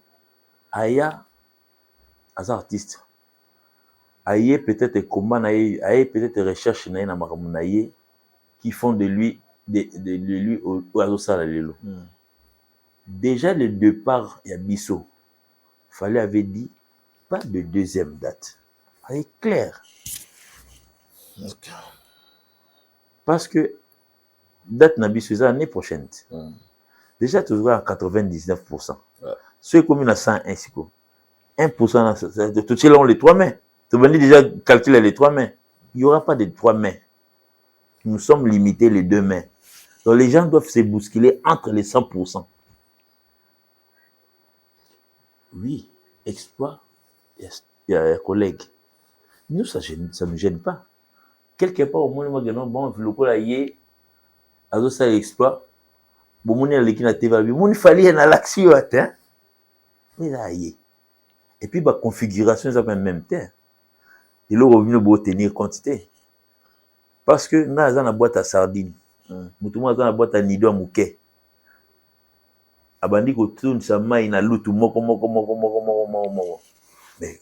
Aya, as artiste, Aya peut-être comment Aya peut-être recherche na makamunaye qui font de lui au Azosala lelo. Déjà le départ Yabiso, Fallait avait dit pas de deuxième date. C'est clair. Parce que date Nabiso c'est l'année prochaine. Déjà toujours à 99%. Ceux communes à 101, 1%, c'est tout selon les 3 mai. Tu vas déjà calculer les 3 mains. Il n'y aura pas de 3 mains. Nous sommes limités les 2 mains. Donc les gens doivent se bousculer entre les 100%. Oui, exploit, il y a un collègue. Nous, ça ne nous gêne pas. Quelque part, au moins, bon, le coup là, il a ça exploit. Bon, il y a l'équipe TV. Il fallait un l'action, hein. Et puis, la configuration, ça va même temps. Il est revenu pour tenir quantité. Parce que, nous avons une boîte à sardines. Nous avons une boîte à nido à mouquet. Abandi ko tourne sa main na lutu moko. Mais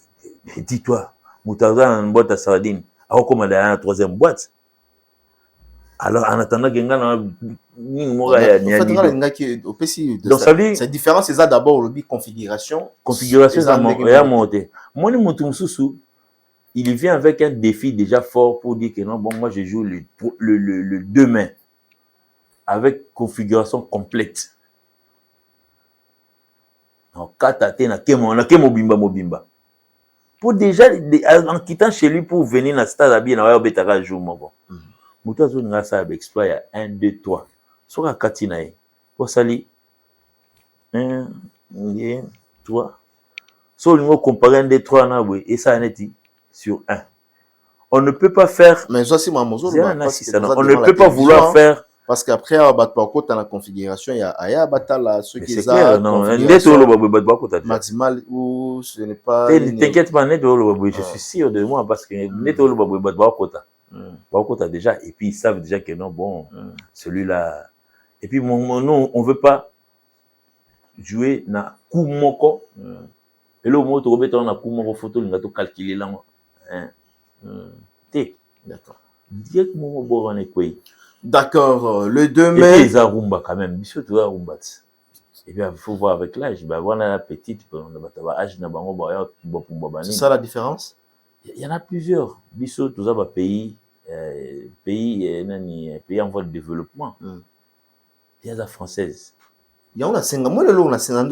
dis-toi, Moutaza a une boîte à sardines. Alors comment il y a une 3e boîte? Alors en attendant que donc ça dit cette différence c'est ça d'abord le configuration ça monté. Moi il vient avec un défi déjà fort pour dire que non bon moi je joue le 2 mains avec configuration complète. En 4 na kemo bimba. Pour déjà en quittant chez lui pour venir dans le stade à bien na betaka jour moko. Muta zo nga ça exploit 1 2 3. Soka katina e. Pour sali 1 2 3. So on comparer 1 2 3 na we et ça neti sur 1. On ne peut pas faire mais ça c'est mamozo on ne peut pas vouloir faire parce qu'après dans la configuration il y a batala ceux qui ça non maximal ou ce n'est pas t'inquiète pas je suis sûr de moi parce que netolo babota Bakota déjà et puis ils savent déjà que non bon celui-là et puis non on veut pas jouer na kumoko et le mot to beto na kumoko photo linga to calculer là hein d'accord directement bon on est quoi. D'accord, le 2 mai. Et puis, ils ont rumba quand même. Biso, tu vois, rumba. Et bien, il faut voir avec l'âge. Ben, voilà la petite, c'est ça la différence? Il y en a plusieurs. Biso, tout ça, pays en voie de développement. Il y a la française. Il y a une senga. Moi, le on a senga, il y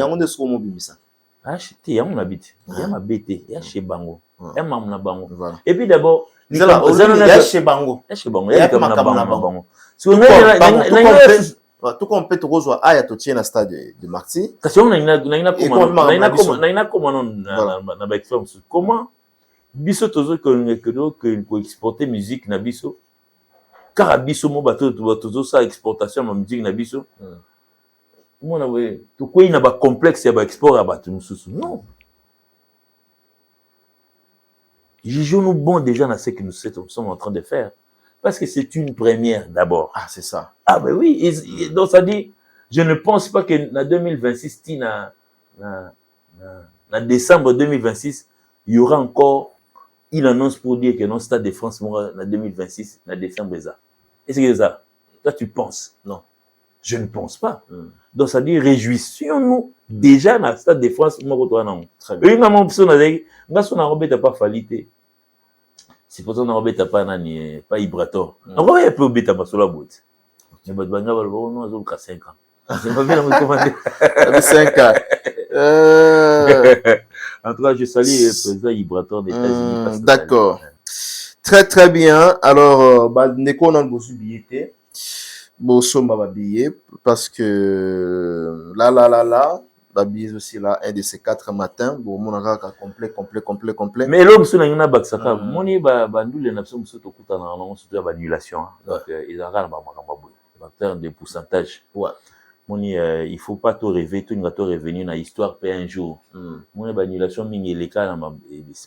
a un ce qu'on bimisa. Ah, il y a un habit. Il y a un BT. Il y a chez Bango. Il y a un Bango. Et puis d'abord, il y a chez Bango. Il y a Bango. Tout qu'on peut te rejoindre à Yatotier na stade de Marty. Parce qu'on a comment biso tozo que exporter musique na biso car biso mo bato tozo sa exportation ma musique na biso moi na we to ko ina ba complexe ya ba export à bato mususu non jugeons-nous bon déjà dans ce que nous sommes en train de faire parce que c'est une première d'abord. Ah c'est ça. Ah ben oui donc ça dit je ne pense pas que en 2026 en décembre 2026 il y aura encore une annonce pour dire que non Stade de France en 2026 en décembre ça. Est-ce que c'est ça? Toi tu penses? Non. Je ne pense pas. Donc ça dit réjouissons-nous déjà dans le Stade de France moi toi non. Très bien. Une maman personne avec ngaso na robeta pas falité. C'est pour ça na robeta pas nani pas Ibrator. On va un peu beta masolo bout. Mais banga ba non azo ka 5 ans. C'est pas bien me commander. 5 ans. En tout cas, je salue le président Ibrator des États-Unis. D'accord. Très très bien. Alors, Neko on a besoin de billets. Bosso m'a billet parce que là, la billet aussi là, un de ces 4 matins. Bon, mon aura complet. Mais l'homme sur la baksaka, moni bandule na psom soto kutana na on soto ba annulation. Donc ils en râlent en termes de pourcentage. Ouais. Moni il faut pas tout rêver, tout ngato revenir na histoire pe un jour. Moni ba annulation mingi les cas na ma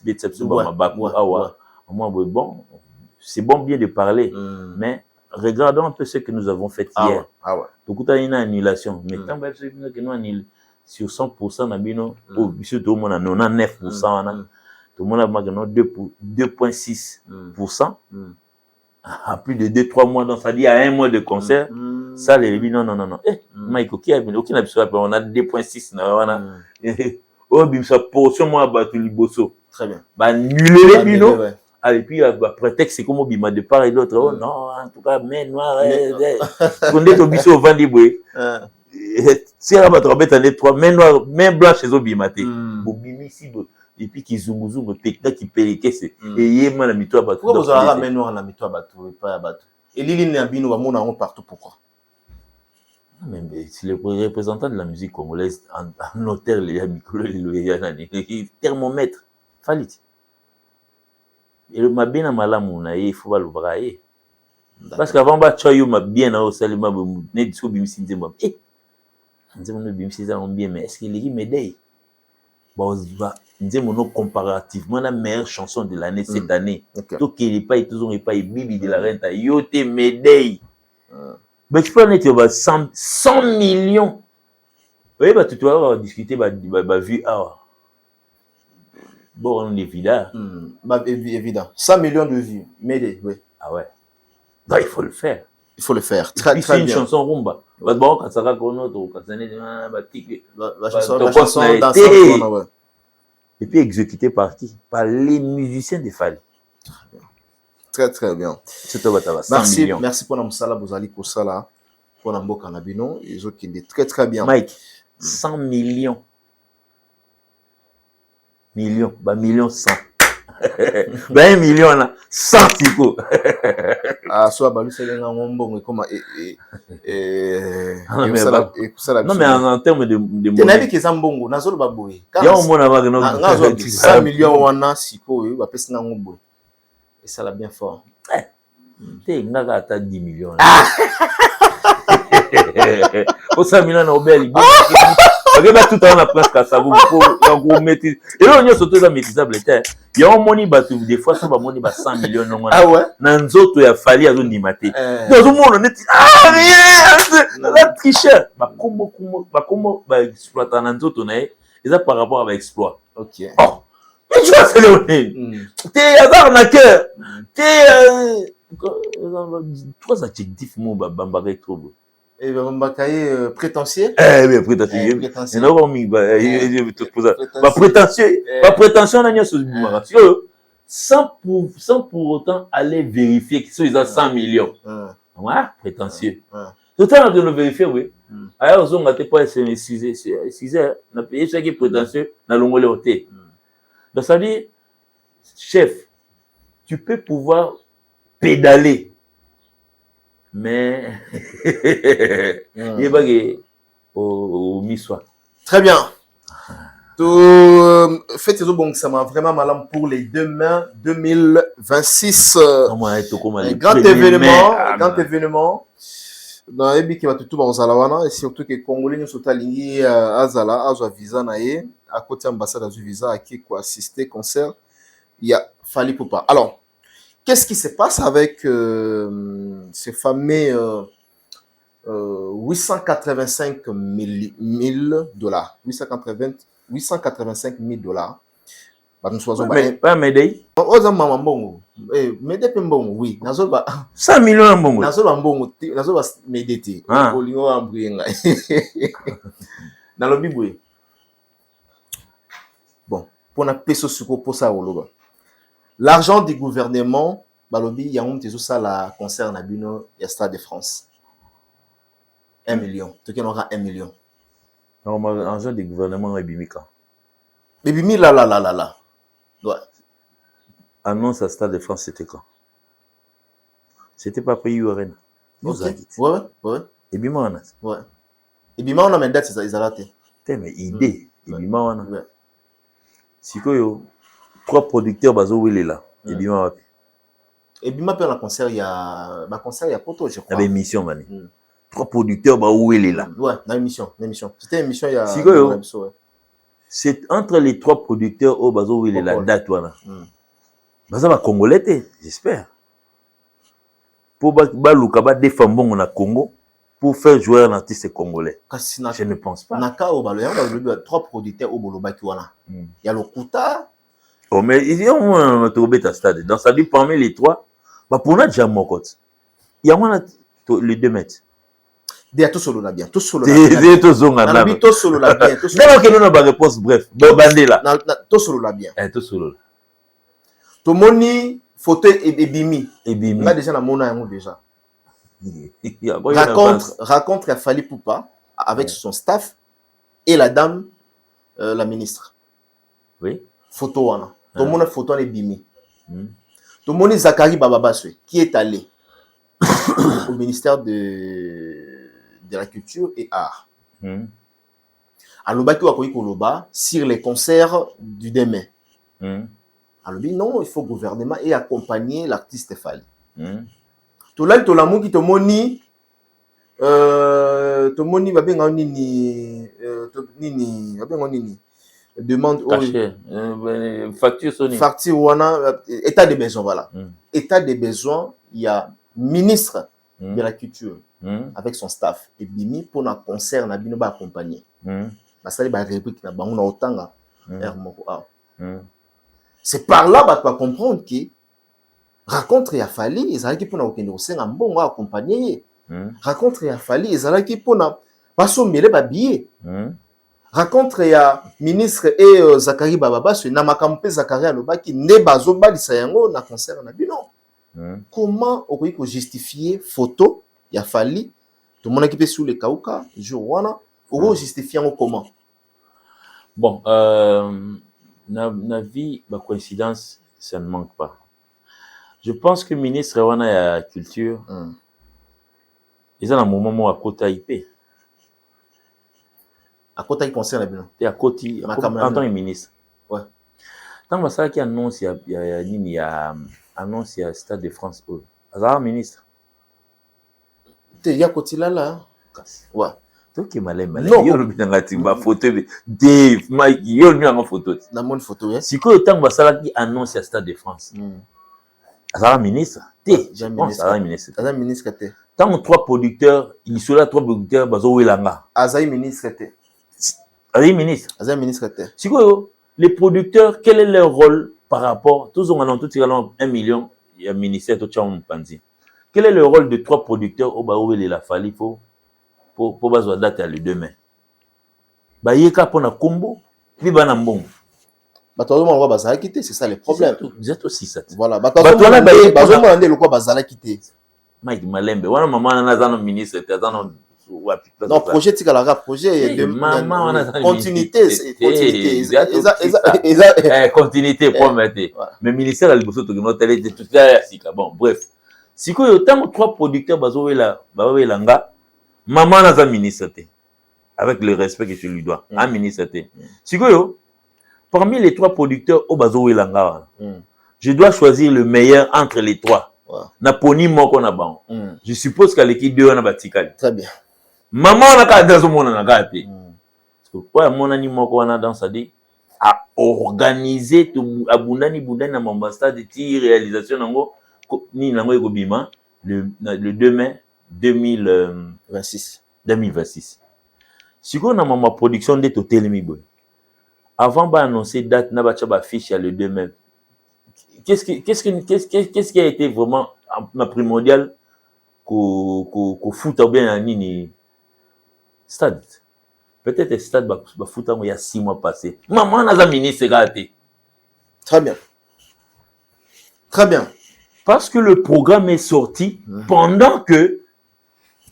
betsepso ba baku awa. Moi bon, c'est bon bien de parler, mais regardons un peu ce que nous avons fait hier. Donc il y a une annulation, mais tant que nous annulons sur 100% na bino au biso tout le monde a 99%, tout le monde a maintenant 2.6%. En plus de 2-3 mois, donc ça dit à 1 mois de concert, ça les bino non. Mike qui a bien aucun absolu, on a 2.6 na oh bimsa portion moi battu liboso. Très bien. Bah annuler les bino. Et puis prétexte c'est comme bima de part et d'autre. Oh non, en tout cas main noire. On est au biso vandi boy. Si on va te remettre en 3 main noire, main blanche chez Obimate. Bobimi si et puis kizunguzungu pekta kipelekese eyema na mito ya bato. Pourquoi vous avez ramené noir na mito ya bato et pas ya bato? Et lili na bino ba mona on partout, pourquoi? Mais c'est le représentant de la musique congolaise, un notaire, le thermomètre, Falit. Et le mabina malamouna, il faut le brailler. Parce qu'avant, tu as bien au salima, ne dis-moi, bimsi, moi, eh, bimsi, bien, mais est-ce qu'il est médaille? Bon, dis-moi, comparativement, la meilleure chanson de l'année cette année. Tout qui n'est pas, toujours n'est pas, bibi de la rente, yote médaille. Mais tu peux en 100 millions. Oui, bah, tu dois discuter, bah, vu, bon, on est évident. Évident. 100 millions de vues. Mais, oui. Ah ouais. Non, il faut le faire. Il faut le faire. Très, très bien. C'est une chanson rumba. Bah, bon, quand ça va qu'on la chanson dansante, ouais. Et puis exécutée par qui? Par les musiciens de Fali. Très, très bien. Merci pour la msala, Bozali Kosala, pour la mboka nabino. Ils ont qui très, très bien. Mike, 100 millions. Bah, millions 100. Bah, 1 million, là, 100 tico. Ah, soit, bah, lui, c'est un bon, comment, non, mais en termes de monnaie. Tu n'as qui est un bon, Nazol Baboui. Il y a un monde avec 100 millions, on a, siko, il va passer dans un bon. Et ça l'a bien fort. Tu as 10 millions. Au 100 millions, on a regarde tout le temps, on a presque ça. Vous pouvez maîtriser. Et là, on a surtout maîtrisable. Il y a un money, des fois, ça va money 100 millions. Ah ouais? Dans autres, il a fallu à nimater. Dans le monde, on est rien! La tricheur. Comment exploiter dans d'autres, on est par rapport à l'exploit. Ok. Oh! Mais tu vois, c'est Léonine. T'es arnaqueur. T'es. 3 adjectifs, mon bambaré trop. Et Mbakaye prétentieux. Mais prétentieux. Prétentieux. Prétention, on a sans pour autant aller vérifier qu'ils ont 100 millions. Ouais, prétentieux. Tout le temps, on doit vérifier, oui. Alors, on n'a pas excusez, on a payé ce qui est prétentieux, on a l'ongolé au thé. Donc, ça dit, chef, tu peux pouvoir pédaler. Mais il y a au Missois. Très bien. Faites bon, ça m'a vraiment malin pour les demain 2026. Grand événement. Dans les qui va tout au Zalawana et surtout que Congolais nous sont alignés à Zala, à visa naé, à côté ambassade à visa à qui quoi assister concert. Il y a Fali Poupa. Alors. Qu'est-ce qui se passe avec ces fameux 885 000 dollars? 885 000 dollars. Pas Médé. Médé Pembongo, oui. 100 millions en bongo. Nazoba Médé. Dans le Bible. Bon, pour la peso suko pour ça, l'argent du gouvernement, balobi, il y a un petit ça la concerne Abino, il y a Stade de France. 1 million. Tout qu'il aura 1 million. Non, l'argent du gouvernement est bimika. Mais bimi là. Ouais. Annonce à Stade de France, c'était quand? C'était pas pris URN. Ouais. Et bima on a. Ouais. Et bima on a même date, ils ont raté. Mais idée. Et bima on a. Si quoi 3 producteurs bazo où il est là. Et bima wapi. Et bima peut la concert il y a poto je crois. Il y avait émission mani. 3 producteurs bah où il est là. Ouais, dans l'émission. C'était une émission il y a si quoi c'est entre les 3 producteurs au bazo où il est là date voilà. Baza ba congolais j'espère. Pour baluka ba défendre bon na Congo pour faire jouer un artiste congolais. Je ne pense pas. Naka au balo il y a 3 producteurs au boloba qui wana. Il y a le Kuta. Oh, mais il y a un Tobeta Stade. Dans sa vie, parmi les 3, bah, pour notre jam mokote, il y a les 2 mètres. Il y a tout solo là bien. Tout solo là bien. Tout solo là bien. Tout solo là bien. D'abord que nous avons une réponse bref. Bandé là. Tout solo là bien. Tout solo là. Tout moni photo et bimi. Là déjà la mona déjà. Raconte à Fali Poupa avec son staff et la dame, la ministre. Oui. photo wana. Tout le monde a photo est bimi. Tout le monde est Zakari Bababaswe qui est allé au ministère de la Culture et Art. Aloba qui wa koloba sur les concerts du demain. Alobi non, il faut le gouvernement et accompagner l'artiste Fally. Tout là tout l'amour qui te moni ba benga nini demande facture wana état de besoin voilà. État de besoin, il y a ministre de la culture avec son staff et bimi pour un concert na bino ba accompagner. Parce que ba réplique na bango na otanga c'est par là que tu vas comprendre que raconte ya Fally ezalaki pour na okende osenga mbongo accompagner. Raconte ya Fally ezalaki pour na basombele ba billet. Raconte ya ministre et Zakari Bababaswe na makampe Zakari alobaki ne bazobalisa yango na concert na bino. Comment on peut justifier photo ya Fally tout le monde qui peut sous les kauka jour wana on justifier comment? Bon na vie ba coïncidence ça ne manque pas. Je pense que ministre wana ya culture ils ont un moment à côté IP. À côté concert na bino. Et à côté en tant que ministre. Ouais. Tant que ça qui annonce il y a annonce ya Stade de France au azar ministre. Te ya côté là. Ouais. Toi qui malem yo le bitangati ba photo de Mike yo lui en photo. Na mon photo hein. Si ko tant que ça qui annonce ya Stade de France. Azar ministre. Azar ministre. Azar ministre te. Tant que trois producteurs, il sont là trois producteurs bazo welanga. Azar ministre te. Azar ministre. Azar ministre te. Si ko les producteurs, quel est leur rôle par rapport tous on a tout 1 million il y a ministère tout cham panzi. Quel est le rôle de trois producteurs au baoué la Fally pour bazo date à le demain. Ba yeka pona kombo, puis bana mbongo. Bato mo bazala quitter, c'est ça le problème. Vous êtes aussi ça. Voilà, bato mo ande le quoi bazala quitter. Mike Malembe, wana maman na zano ministre te zano wapi. Non, projet tika projet de maman wana continuité, continuité prometté. Mais ministère a le bosso to no télé tout ça sika. Bon, bref. Siko yo tant trois producteurs bazo wela nga maman na za ministre te. Avec le respect que je lui dois, un ministre te. Siko yo parmi les trois producteurs au bazo wela nga je dois choisir le meilleur entre les trois. Na poni moko na bango. Je suppose qu'à l'équipe deux on a batikali. Très bien. Maman na ka dazo mona na gate. Parce que quoi mona ni moko na dans ça dit à organiser tout abundani na mambasta de ti réalisation nango ni nango ekobima le 2 mai 2026. Siko na mama production de totelemi boy. Avant ba annoncer date na ba tchaba fiche le 2 mai. Qu'est-ce qui a été vraiment primordial qu'au foot ou bien à nini stade peut-être stade ba foot il y a 6 mois passés maman na za ministre gâté très bien parce que le programme est sorti pendant que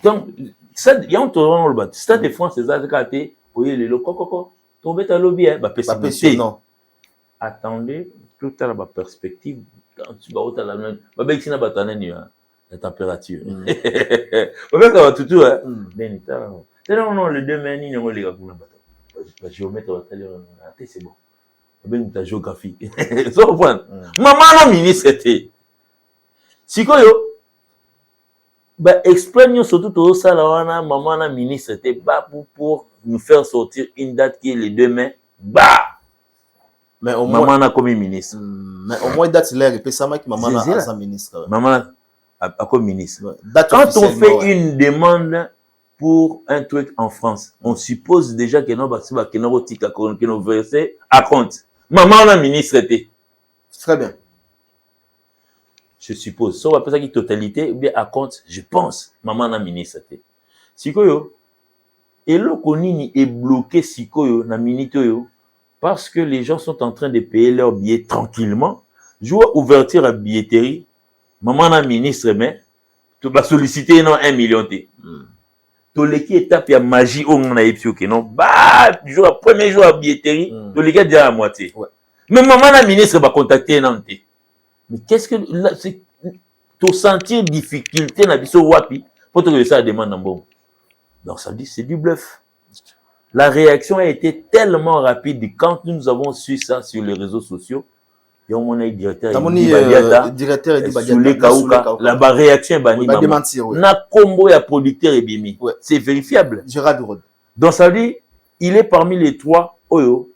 donc ça il y a un tournoi le bat stade de France c'est ça gâté oui le coco tombé ta lobby ba pessimiste non attendez tout à la perspective quand tu vas au la ba bexi na batana ni la température ba beka tout tout hein non le 2 mai ni ngo les gars kuna bata ba géomètre va tali c'est bon ben ta géographie so comprendre maman la ministre était sikoyo ba explain surtout tout ça là wana maman la ministre était ba pour nous faire sortir une date qui est le 2 mai bah mais au moins maman a comme ministre mais au moins date là et ça qui maman a sa ministre maman a comme ministre quand on fait une demande pour un truc en France on suppose déjà que non basiba que non tika que non verser à compte maman la ministre était très bien je suppose ça on appelle ça qui totalité ou bien à compte je pense maman la ministre était sikoyo et le konini est bloqué sikoyo na minute yo parce que les gens sont en train de payer leurs billets tranquillement joue ouverture à billetterie maman la ministre mais tu vas solliciter non 1 million t to leki étape ya magie on a epsi ok non bah jour premier jour à billetterie to leki déjà à moitié Mais maman la ministre va contacter Nanté. Mais qu'est-ce que là, c'est to sentir difficulté na biso wapi pour que ça demande en bon. Donc ça dit c'est du bluff. La réaction a été tellement rapide quand nous avons su ça sur les réseaux sociaux. Et on a directeur directeur la réaction est na combo et producteur et bimi. C'est vérifiable. Gérard Rod. Donc ça dit il est parmi les trois oyo.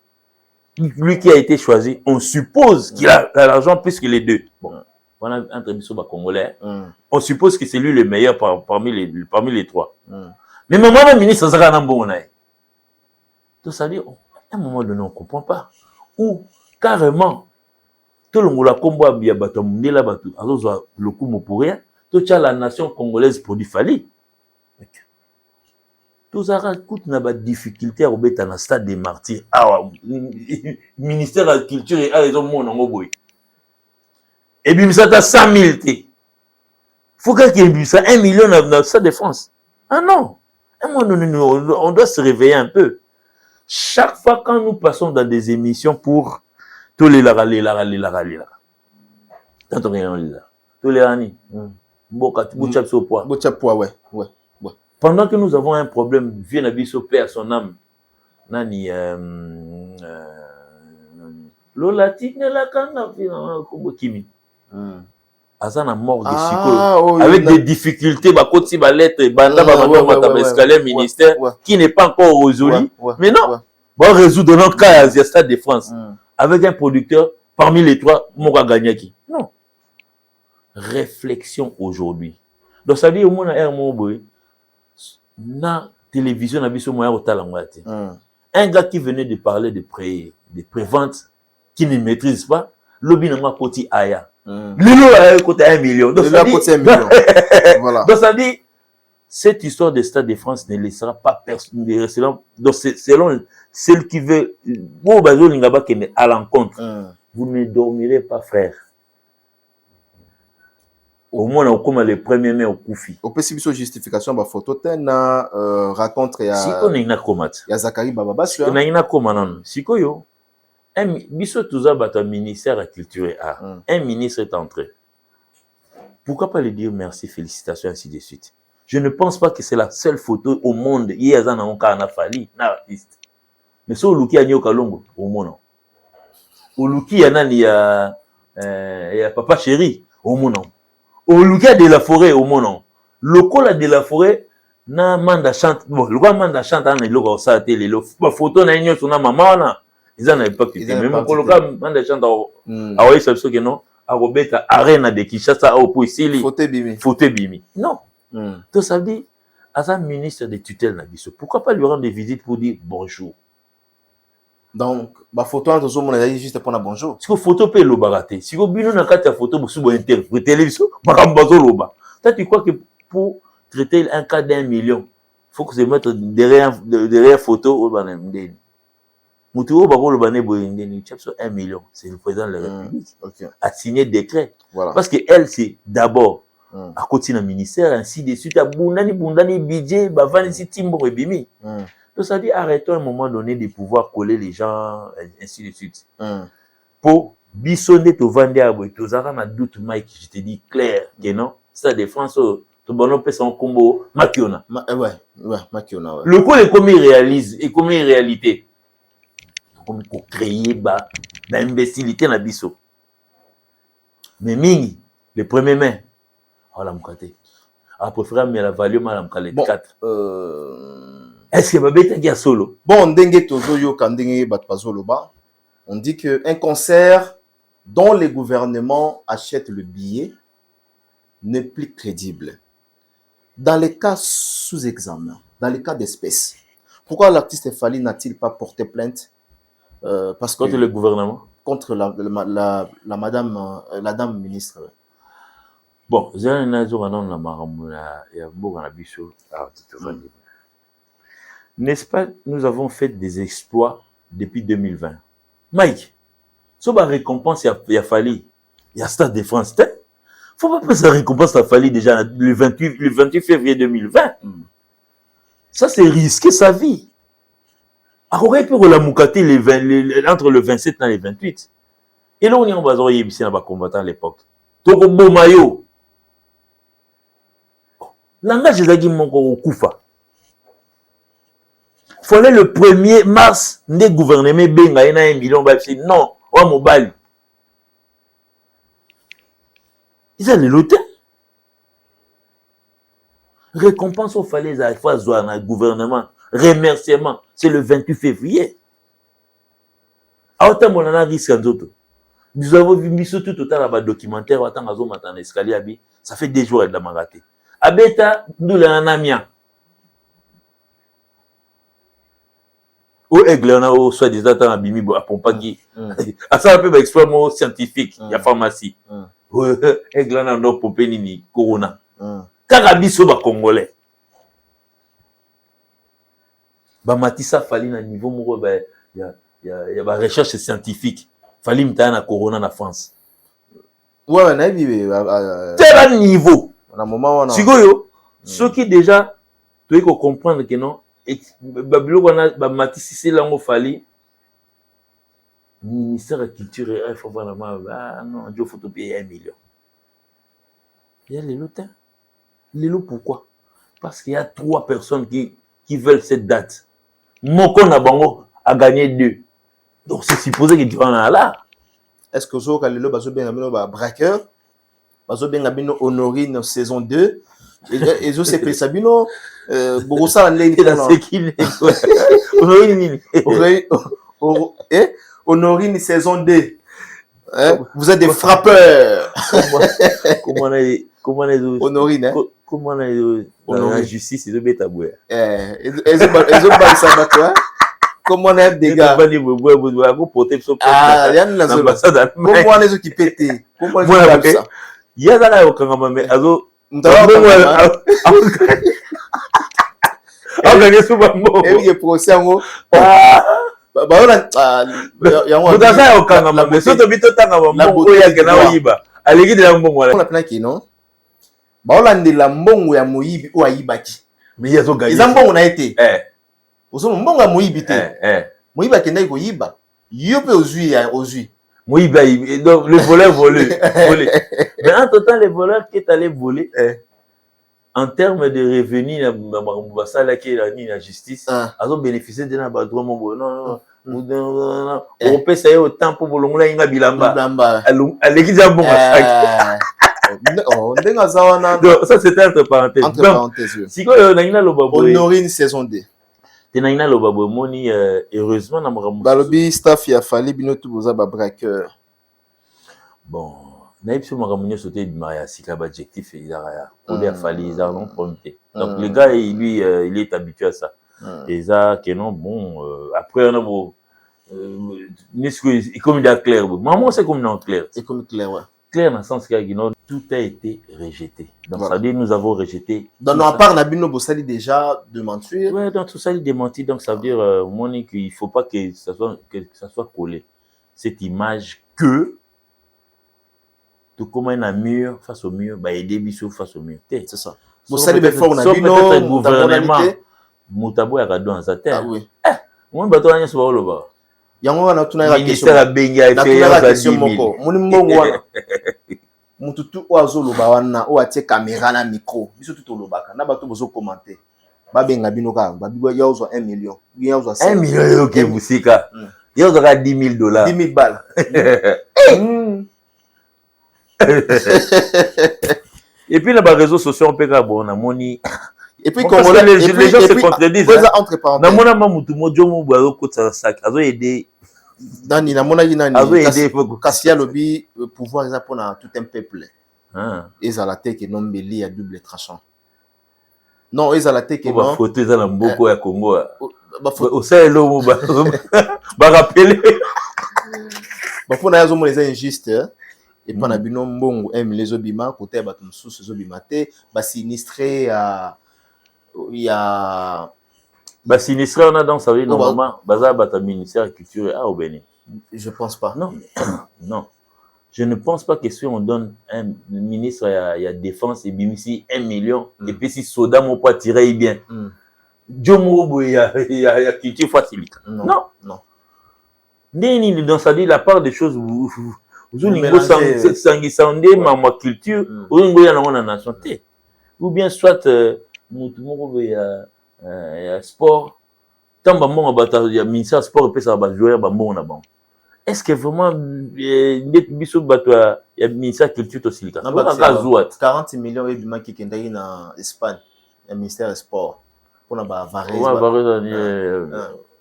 Lui qui a été choisi, on suppose qu'il a l'argent plus que les deux. Bon, on a entre Bissot Congolais. On suppose que c'est lui le meilleur parmi les trois. Mais maman la ministre, ça sera un bon. Donc ça dit, à un moment donné, on ne comprend pas. Ou carrément, tout le monde a combo à Biabatamundé là-bas, alors le coup pour rien, toute la nation congolaise produit Fali. Tout ça coûte na ba difficulté à obéir dans le stade des martyrs. Ah, ministère de la culture et raison mon en boy. Et puis ça t'a 100 000 t. Faut qu'il y ait ça 1 million dans le stade de France. Ah non. On doit se réveiller un peu. Chaque fois quand nous passons dans des émissions pour tous les lara. Quand on regarde là. Tous les rani. Ouais. Pendant que nous avons un problème, viens Nabiso perd son âme. Nani Lolati ne la kana comme Kimi. Azana mort de Siko avec des difficultés ba koti ba lettre banda ba escalier ministère qui n'est pas encore résolu. Mais non, bon résoudre notre cas à Stade de France avec un producteur parmi les trois Moka Gagnaki. Non. Réflexion aujourd'hui. Donc ça dit au moins un mot boy. Na télévision na biso moya otalangati. Un gars qui venait de parler de prévente qui ne maîtrise pas, lobby na koti aya. Lilo a côté 1 million. Donc ça dit voilà. Donc ça dit cette histoire de Stade de France ne laissera pas personne. Donc c'est selon celle qui veut bon bazo lingaba kene à l'encontre. Vous ne dormirez pas, frère. Au moins, on comme les premiers mai au Koufi. Au possible justification, bah photo na raconte ya. Si on est komat. Ya Zakari Baba Si on a komanan. Si koyo. Un biso touza bata ministère de la culture et art. Un ministre est entré. Pourquoi pas lui dire merci, félicitations, ainsi de suite. Je ne pense pas que c'est la seule photo au monde. Il y a un cas Fali, un artiste. Mais si on luki a Nyoka Longo, au monde. Au luki il y a Papa Chéri, au monde. Au luki de la forêt, au monde. Le col de la forêt, na manda chante. Bon, le manda chante, on est là, on s'est télé. La photo n'a rien sur na maman. Ils en avaient pas quitté. Même quand le gars manda chante, ah oui, c'est ce que non. À Robert, arena de Kinshasa, au Pouissili. Photo bimi. Non. Donc ça veut dire, à un ministre de tutelle, pourquoi pas lui rendre des visites pour dire bonjour? Donc, ma photo, on a juste pour un bonjour. Si la photo peut le barater, si vous avez une photo, vous pouvez interpréter les choses, toi, tu crois que pour traiter un cas d'1 million, il faut que se mette derrière photo, Moutouro Bako le sur 1 million, c'est le président de la République, a signé décret. Voilà. Parce que elle, c'est d'abord à côté d'un ministère, ainsi de suite, à Bundani, budget, Bavani, si Timbo et Bimi. Donc ça dit, arrêtons à un moment donné de pouvoir coller les gens, ainsi de suite. Pour bisonner to vendre, to zara ma doute, Mike, je te dis clair, que non, ça de France, to bono peut son combo, Makiona. Ouais, Makiona, ouais. Le coup est comme il réalise, et comme il réalité. Comme pour créer l'imbécilité dans biso. Mais mingi, le premier mai, on l'a mkate. A préféré mais la value mal mkale 4. Est-ce que babeta qui a solo? Bon, dengue tozo yo kandenge batpazolo ba. On dit que un concert dont les gouvernements achètent le billet n'est plus crédible. Dans les cas sous examen, dans les cas d'espèce, pourquoi l'artiste Fali n'a-t-il pas porté plainte? Parce contre le gouvernement, contre la dame ministre. Bon, n'est-ce pas, nous avons fait des exploits depuis 2020. Mike, si on récompense, il a fallu, il y a Stade de France. Il ne faut pas penser à la récompense, il a fallu déjà le 28 février 2020. Ça, c'est risquer sa vie. Aurait pu la moukater entre le 27 et le 28. Et là, on est ici dans les combattants à l'époque. Donc, au bon maillot. Langage des aguilles, mon koufa. Il fallait le 1er mars, des gouvernements, benga, il y a 1 million, non, on va mobile. Ils ont le lotin. Récompense au fallait à le gouvernement. Remerciement, c'est le 28 février. À autant on a risque en d'autres. Nous avons vu surtout tout à l'heure documentaire, autant à zone en escalier, ça fait 2 jours de la marathé. Abeta, nous l'en a mis. Au aigle, on a au soi-disant à Bimi, à Pompagi. À ça, un peu d'exploit scientifique, il y a pharmacie. Aigle, on a un pompé ni corona. Karabiso, ba congolais. Ba matissa fali na niveau moko ba ya ba recherche scientifique. Fali mta na corona na France. Ouais, na bibe. Tel niveau. Na moment wana. Sikoyo, ceux qui déjà tu faut comprendre que non babilo wana ba matissa lango fali ministère de culture et il faut vraiment non, Dieu faut te payer 1 million. Il y a les lotins. Lélo, pourquoi? Parce qu'il y a 3 personnes qui veulent cette date. Moko Nabango a gagné 2. Donc c'est supposé que tu en as là. Est-ce que Zo Kalelo Bazo Bengabino braqueur, Bazo Bengabino Honorine saison 2, et Zo Sepe Sabino, Borossa Lane. C'est qui Honorine. Honorine saison 2. Vous êtes des frappeurs. Comment les Honorine, comment la justice, ils ont mis taboué. Ils ont pas ça, toi. Comment on est des gars? Ah, il y a une ambassade. Comment on est qui pète? Comment on est ça? Il y a là au Kangama, mais azo. Ah, gagné sous Bambo. Et il est procès en haut. Bah on a au Kangama, mais surtout bito tanga Bambo, il y a gana oyiba. Allez, de la mbongo. On a plein qui non? Bah on a de la mbongo ya moyibi ou ayibaki. Mais il y a zo gagné. Ils ont bon on a été. Ozo mbongo ya moyibi te. Moyiba kenda iko yiba. Yo pe ozui. Moyiba donc le voleur volé. Mais en tout temps les voleurs qui est allé voler en termes de revenus ça là qui est la justice, ils ont bénéficié de la droit non. On peut essayer autant pour bolongola inga bilamba. Allez qui bon ça c'était entre parenthèses. Entre parenthèses. Si quoi na lobabo. Honorine saison 2. Tenaina lobabo moni heureusement na maramu. Balobi staff ya fali bino tout boza ba braqueur. Bon, na ipso maramu sauté du mariage si ka objectif il a ya fali ils ont prompté. Donc le gars lui il est habitué à ça. Et ça que non bon après on a beau comme il a clair. Maman c'est comme non clair. C'est comme clair ouais. Clair dans le sens que tout a été rejeté. Donc ça veut dire nous avons rejeté. Donc à part Nabino Bossali déjà de mentir. Ouais, donc tout ça il démenti. Donc ça veut dire Moni qu'il faut pas que ça soit collé. Cette image que tout comme un mur face au mur, bah aider Bissou face au mur. C'est ça. Bossali be fort Nabino gouvernement. Moutabo ya kado en sa terre. Ah oui. Mon bateau anya so lo ba. Yango wana tuna ya ministère a benga question moko. Moni mbongo wana. Mututu oazo loba wana o atie caméra na micro. Biso tout lobaka. Na bato bozo commenter. Ba benga bino ka. Ba bibo ya ozo 1 million. Ya ozo 1 million yo ke musika. Ya ozo ka $10,000. 10,000 balles. Et puis, les réseaux sociaux, on peut dire, bon, on a moni. Et puis, comme les gens se contredisent. Entre parenthèses. On a aidé. Dani, on a aidé. Kassia Lobby, pouvoir pour tout un peuple. Et ça la tête qui non belli à double tranchant. Non, et ça la tête qui non. Photo ça dans beaucoup à Congo. Au sein l'eau, bah rappeler. Bah pour na les injustes. Et puis on a bino mbongo les obima côté batum sous obimate ba sinistré il y a bah sinistré on a donc ça veut dire normalement baza bata ministère culture au Bénin. Je pense pas. Non. Non. Je ne pense pas que si on donne un ministre il y a défense et bimisi 1 million et puis si soda mon pas tirer bien. Djomo il y a culture facile. Non. Dans ça dit la part des choses ozolingo sangisa nde ma culture ozolingo ya nango na nation te ou bien soit mutu moko be ya sport tant bambongo bato ya ministère sport epesaka bajoueur bambongo na bango est-ce que vraiment ndeti biso bato ya ministère culture tosilika kaka zuwa 40 millions ebimaki ekendaki na Espagne ya ministère ya sport mpona bavares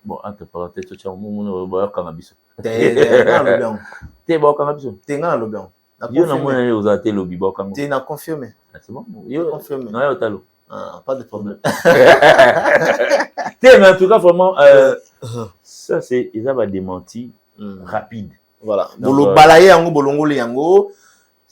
bon entre parenthèses totia momono bayokanga biso te baokanga biso te nga nalobi yango yo namona ye ozala te lobi baokanga te na confirme c'est bon yo confirme na yo talo pas de problème te mais en tout cas vraiment ça c'est ils ont démenti rapide voilà balaye yango bolongoli yango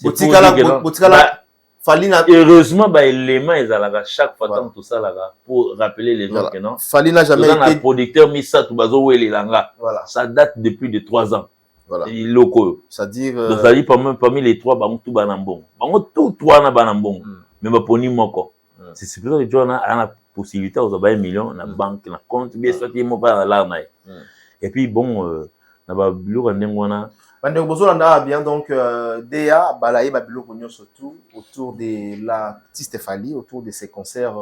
botikala fali na heureusement ba élément ezalaka chaque fois tant tout ça là pour rappeler les gens que non fali n'a jamais été producteur misa tout bazo welelanga voilà ça date depuis de 3 ans voilà locaux c'est-à-dire donc ça dit parmi les trois bango tout banambongo bango tout trois na banambongo mais ba poni moko c'est pour ça que tu as la possibilité aux 1 million na banque na compte bien sûr qui mo pas là na et puis bon na ba biloko ndengona bande bozolanda bien donc DA balaye ba biloko nyo surtout autour de l'artiste Fally autour de ses concerts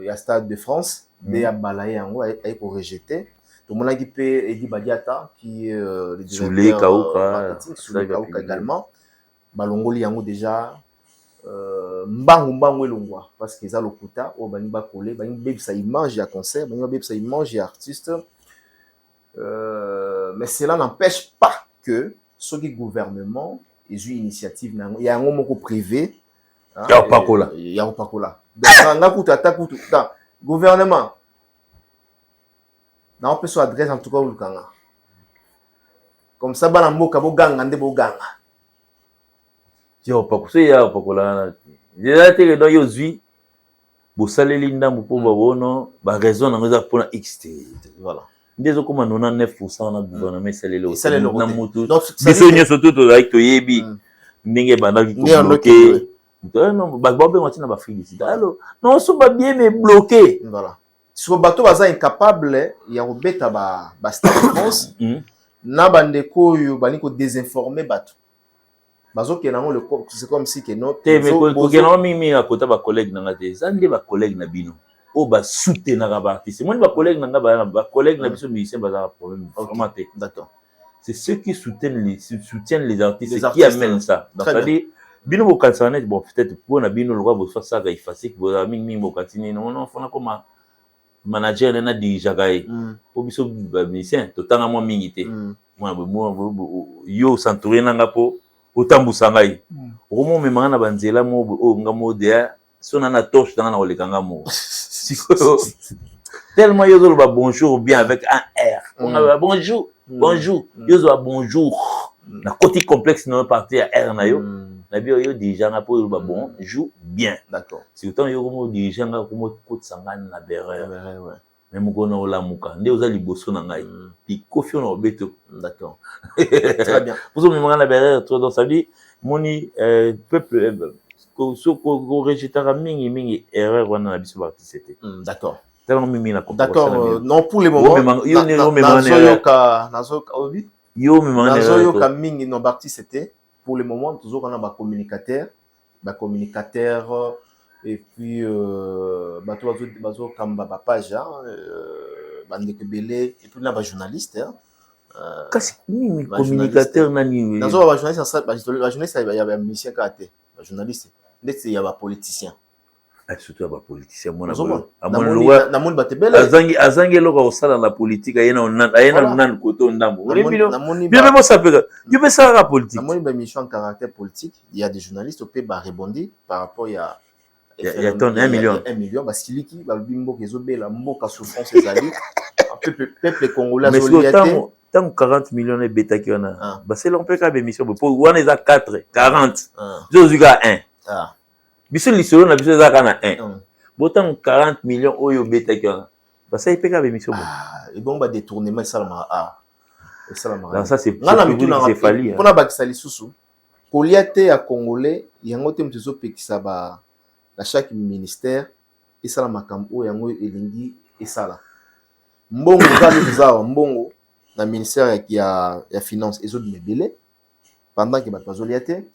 à Stade de France DA balaye yango ay ko rejeter tout le monde qui peut Eddie Badiata qui le directeur marketing Souley Kauka également balongoli yango déjà mbangu elongwa parce que ça lokuta o bani ba coller bani bebisa image ya concert bani bebisa image ya artiste mais cela n'empêche pas que ce qui gouvernement ils ont initiative il y a un moment privé il y a pas là donc nga kuta gouvernement na on peut soit adresse en tout cas lukanga comme ça bana mboka bo ganga nde bo ganga yo pakuso ya pakola déjà te que yo zui bo saleli ndambo po babono ba raison na ngoza pona XT voilà ndezo koma 99% na gouvernement saleli na mutu biso nyoso to like to yebi ndenge bandaki ko bloquer non ba bobe ngati na ba félicite alors non so ba bien mais bloqué voilà sur bateau baza incapable ya robeta ba Stade de France na bandeko yo bani ko désinformer bato bazo ke nango le c'est comme si que non te mais ko ke nango mimi à côté ba collègue na ngate zande ba collègue na bino o ba soutenir ba artiste moi ba collègue na ba collègue na biso musicien ba problème vraiment te d'accord c'est ceux qui soutiennent les artistes qui amènent ça donc ça dit bino bo kansanet bon peut-être pour na bino le roi bo ça ga effacer bo mingi bo katini non fona comme manager na dirija gaé po biso ba musicien to tanga mo mingi te moi yo s'entourer nanga po otambusa ngai omo memanga na banzela mo nga mo de sona na torche dans na olekanga mo tellement yo zo ba bonjour bien avec un R on a bonjour yo zo bonjour na côté complexe na partie à R na yo na bio yo déjà na po ba bonjour bien d'accord si autant yo mo déjà nga ko mo kotsangana na berre ouais même ko na olamuka nde oza liboso na ngai pi kofi na obeto d'accord très bien vous me demandez la berre trop dans sa vie moni peuple ko rejetera mingi erreur wana na biso artiste c'était d'accord tellement mimi na d'accord non pour les moments yo me yoka mingi no artiste c'était pour le moment toujours on a ba communicateur et puis bato kamba ba page bandeko belé et puis là ba journaliste kasi mimi communicateur nani nazo ba journaliste ba journaliste ya ba musicien kate ba journaliste ndetse ya ba politicien surtout ba politicien mona na moni batebele azangi loko osala na politique ayena nan koto ndambo bien même ça peut you peut ça la politique na moni ba mission en caractère politique il y a des journalistes qui peuvent répondre par rapport il y a 1 million parce qu'il qui ba bimbo kezobela mboka souffrance ezali peuple congolais solidarité tant 40 millions de bêta qui on a bah c'est l'on peut ka émission pour on est à 4 40 jozuka 1 biso lisolo na biso ezaka na 1 botan 40 millions oyo bêta qui on a bah ça peut ka émission et bon ba détournement ça la ça c'est Fally pona bakisa lisusu koliate ya congolais yango te mtezo pekisa ba na chaque ministère esala makambo yango elingi esala mbongo zabi zawa mbongo na ministère ya finance ezobimebele pendant que bato bazolia te.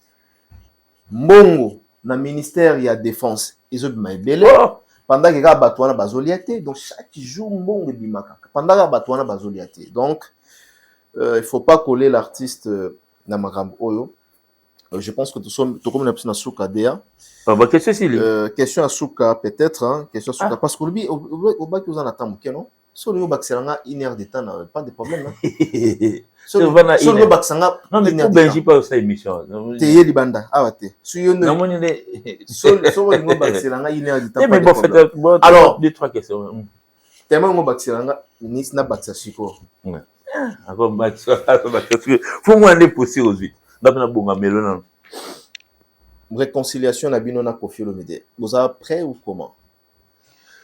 Mbongo na ministère ya défense ezobimebele pendant que kaka bato wana bazolia te. Donc chaque jour mbongo ebimaka pendant que bato wana bazolia te. Donc il faut pas coller l'artiste na makambo oyo. Je pense que tout comme na pisina suka dea. Question à Souka, peut-être. Hein, question à Souka. Parce qu'aujourd'hui, au bac, vous en attendez, non? Sur le bac, c'est une heure de temps, pas de problème. Sur le bac, c'est non, mais pour Benji, pas aussi émission. T'es Libanda. Ah, ouais. Sur le bac, c'est une heure de temps. Mais bon, faites alors 2-3 questions. Tellement le bac, c'est une bac, c'est chico. Encore bac, faut moins aller pousser aux huit. D'abord, bon, melon. Réconciliation na bino na Koffi Olomide. Vous êtes prêt ou comment?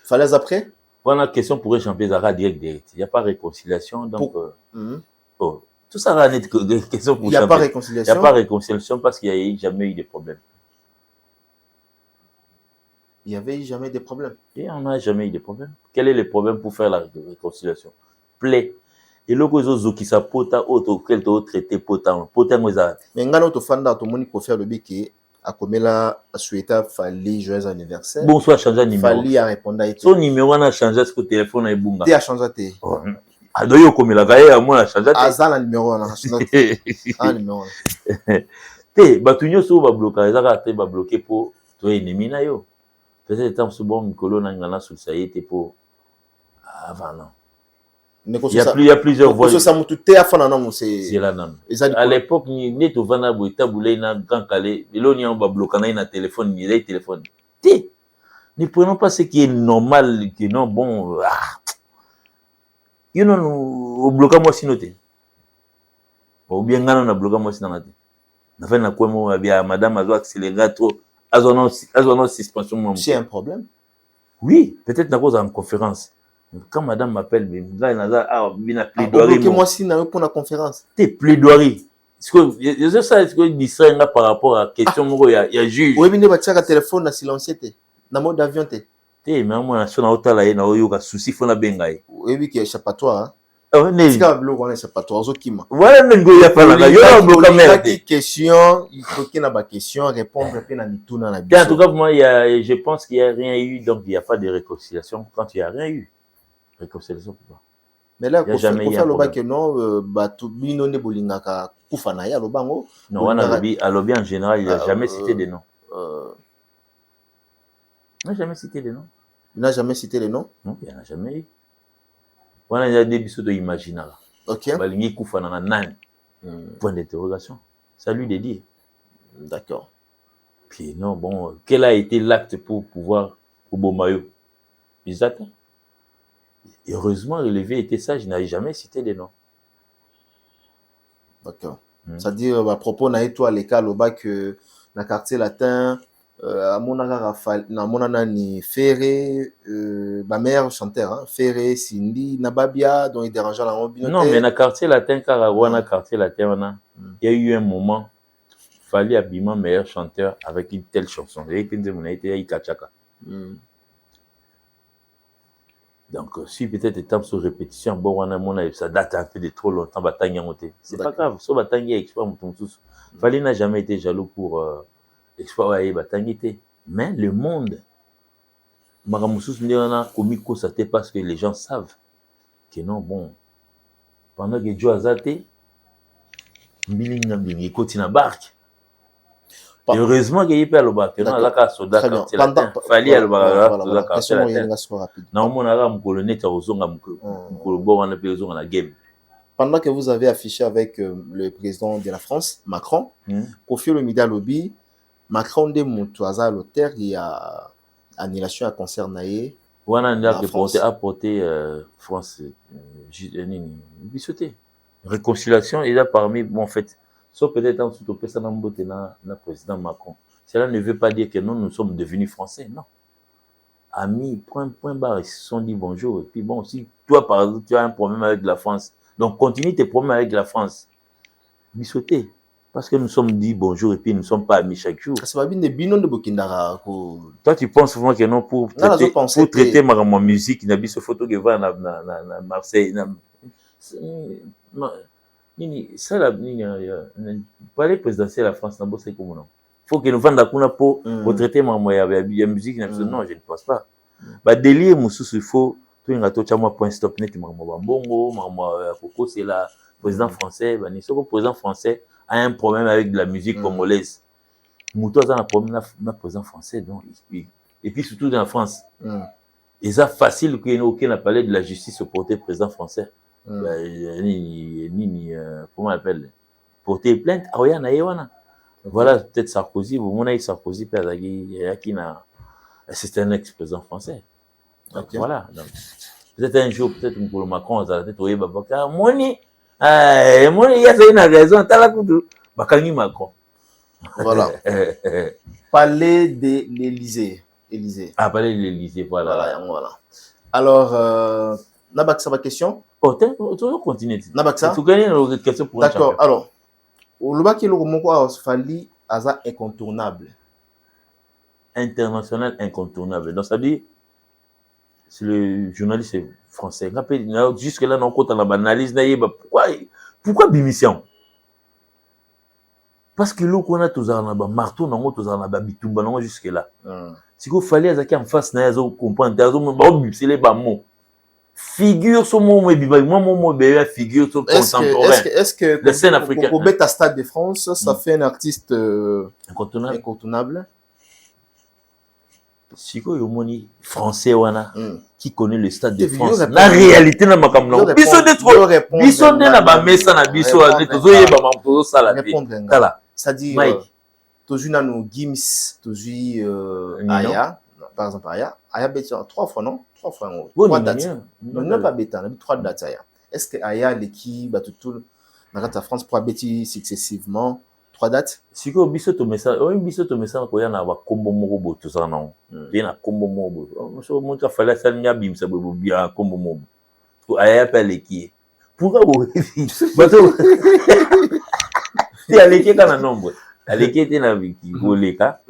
Fallait après? Voilà la question pour échanger Zara direct. Il n'y a pas réconciliation. Donc, tout ça va être question pour il n'y a pas réconciliation. Il n'y a pas réconciliation parce qu'il n'y a jamais eu de problème. Il n'y avait jamais de problème. Et on n'a jamais eu de problème. Quel est le problème pour faire la réconciliation? Plaît. Et le gozo qui sa pota auto quel autre traité potan moza. Mais ngana to fanda to moni ko faire le biki a komela souhaiter fali joyeux anniversaire. Bonsoir changer numéro. Fali a répondre à son numéro on a changé ce que téléphone a bunga. Té a changé té. Adoyo komela gaye moi a changé té. Azala numéro on a changé. Ah numéro. Té batunyo so ba bloquer ezaka té ba bloquer pour to ennemi na yo. Peut-être temps ce bon Mikolo na ngana sur ça été pour avant non. Il y a plusieurs voies. À l'époque, il y a un grand calé. Il y a un bloqué na téléphone. Il y a téléphone. Ne prenons pas ce qui est normal, qui est non bon. You know, bloqué moi sinoté. Ou bien on a bloqué moi sinoté. Na fait na quoi moi bien madame a doit accélérer trop. Azonon suspension. C'est un problème. Oui, peut-être na cause en conférence. Quand madame m'appelle, là, il y a une plaidoirie. Moi aussi, pour la conférence. T'es plaidoirie. Je sais ce que dit ça par rapport à la question, il y a juge. Oui, mais il y a un téléphone à silencieux. Dans le mode d'avion. Mais moi, je suis en hôtel, il y a un souci, il faut la bengaï. Oui, il y a un échappatoire. Voilà, il y a un échappatoire. Voilà, il y a une question, il faut qu'il y ait une question, répondre à la tout dans la vie. En tout cas, moi, je pense qu'il n'y a rien eu, donc il n'y a pas de réconciliation quand il n'y a rien eu. Réconciliation pourquoi? Mais là, il faut faire le bac non, tout bino ne bolingaka kufana ya lobango. Non, on a lobby en général, il n'a jamais cité des noms. Il n'a jamais cité des noms. Il n'a jamais cité les noms? Non, il n'y en a jamais eu. On a des bisous de imaginaire. Ok. Balingi kufana na nani. Point d'interrogation. Ça lui de dire. D'accord. Puis non, bon, quel a été l'acte pour pouvoir Obomayo? Ils attendent. Heureusement, le levé était sage, je n'avais jamais cité des noms. D'accord. C'est-à-dire, à propos, na toi, les cas, le bac, na quartier latin, à mon ni Ferré, ma mère chanteur, hein, Ferré, Cindy, Nababia, dont il dérangeait la mobilité. Non, mais na quartier latin, Karawana, quartier latin, il y a eu un moment, il fallait habillement meilleur chanteur avec une telle chanson. Et puis, on a été à Ikachaka. Donc, si peut-être étant sur répétition, bon, ça date un peu de trop longtemps, c'est pas grave. So Batangi exploit tous. Fali n'a jamais été jaloux pour exploiter Batangi. Mais le monde, Maramoussous n'a commis constater parce que les gens savent que non, bon, pendant que Dieu a zaté, Mbiling n'a bien écouté na barque. Heureusement qu'il y a pas le bac. Non, là quand soldat quand il a fallu le bac. Non, mon arabe me colonne tu as osonga me colobor on a besoin la game. Pendant que vous avez affiché avec le président de la France, Macron, Koffi Olomide lobby, Macron de Moutouaza l'auteur il y a annulation à concert naé. On a apporté France réconciliation il a parmi bon en fait. Sauf peut-être en dessous ça n'a pas président Macron. Cela ne veut pas dire que nous sommes devenus français, non. Amis, point barre, ils se sont dit bonjour. Et puis bon, si toi par exemple tu as un problème avec la France, donc continue tes problèmes avec la France. Bissoter. Parce que nous sommes dit bonjour et puis nous ne sommes pas amis chaque jour. C'est pas bien des binons de Bokindara. Toi tu penses souvent que non pour traiter ma musique, il y a des photos qui vont à Marseille. Nini, ça la nini, palais présidentiel de la France, c'est comme non. Faut que nous vendions pour retraiter ma musique. Non, je ne pense pas. Bah délire mususu il faut tout un gâteau chama point stop net maman bongo maman Coco c'est la président français bah ni soko président français a un problème avec de la musique congolaise. Mouto a un problème na président français donc et puis surtout dans la France. Et ça facile que aucun a parlé de la justice au porter président français. Comment on appelle porter plainte ah oui na yewana. Voilà peut-être Sarkozy vous monnaie Sarkozy peut qui na c'est un ex-président français. Donc, voilà. Donc, peut-être un jour, peut-être pour Macron, ça va être oui, Moni, il y a une raison, t'as la coupe Bakangi Macron. Voilà. Palais de l'Élysée. Élysée. Ah, palais de l'Élysée, voilà. Voilà. Alors, Nabaksa, ma question. Oh, toujours continuer. Nabaksa. Tu gagnes une question pour un d'accord. Alors, au Lubaki, le Romoko a fallu hasard incontournable. International incontournable. Donc, ça veut dire, c'est le journaliste français. Jusque-là, on compte dans l'analyse. Pourquoi Bimission? Parce que l'eau qu'on a tous en bas, marteau, on a tous en bas, bitumba, jusque-là. Si vous fallait en face, on comprend, c'est les mots. Figure sur mon figure sur contemporain. Est-ce que la scène africaine. Pour Beta Stade de France, ça fait un artiste incontournable. Si vous avez français qui connaît le stade de France, la réalité n'a pas comme non. Biso de trop. Biso de na ba mesa na biso ne tozo yeba mampozo sala te. Kala. C'est-à-dire tozu na no Gims, tozu Aya, par exemple Aya beta 3 fois non? 3 fois en 3 dates. Non pas beta, on a 3 dates Aya. Est-ce que Aya l'équipe ba tout na la France pour bêti successivement 3 dates? Si vous biso to message, ko ya na ba kombo moko bo to ça non. Il na kombo moko. So mo ka fala ça nya bim sa bo bia kombo moko. To Aya pa l'équipe. Pourquoi vous bato ti aleke kana nombre. Aleke te na biki boleka.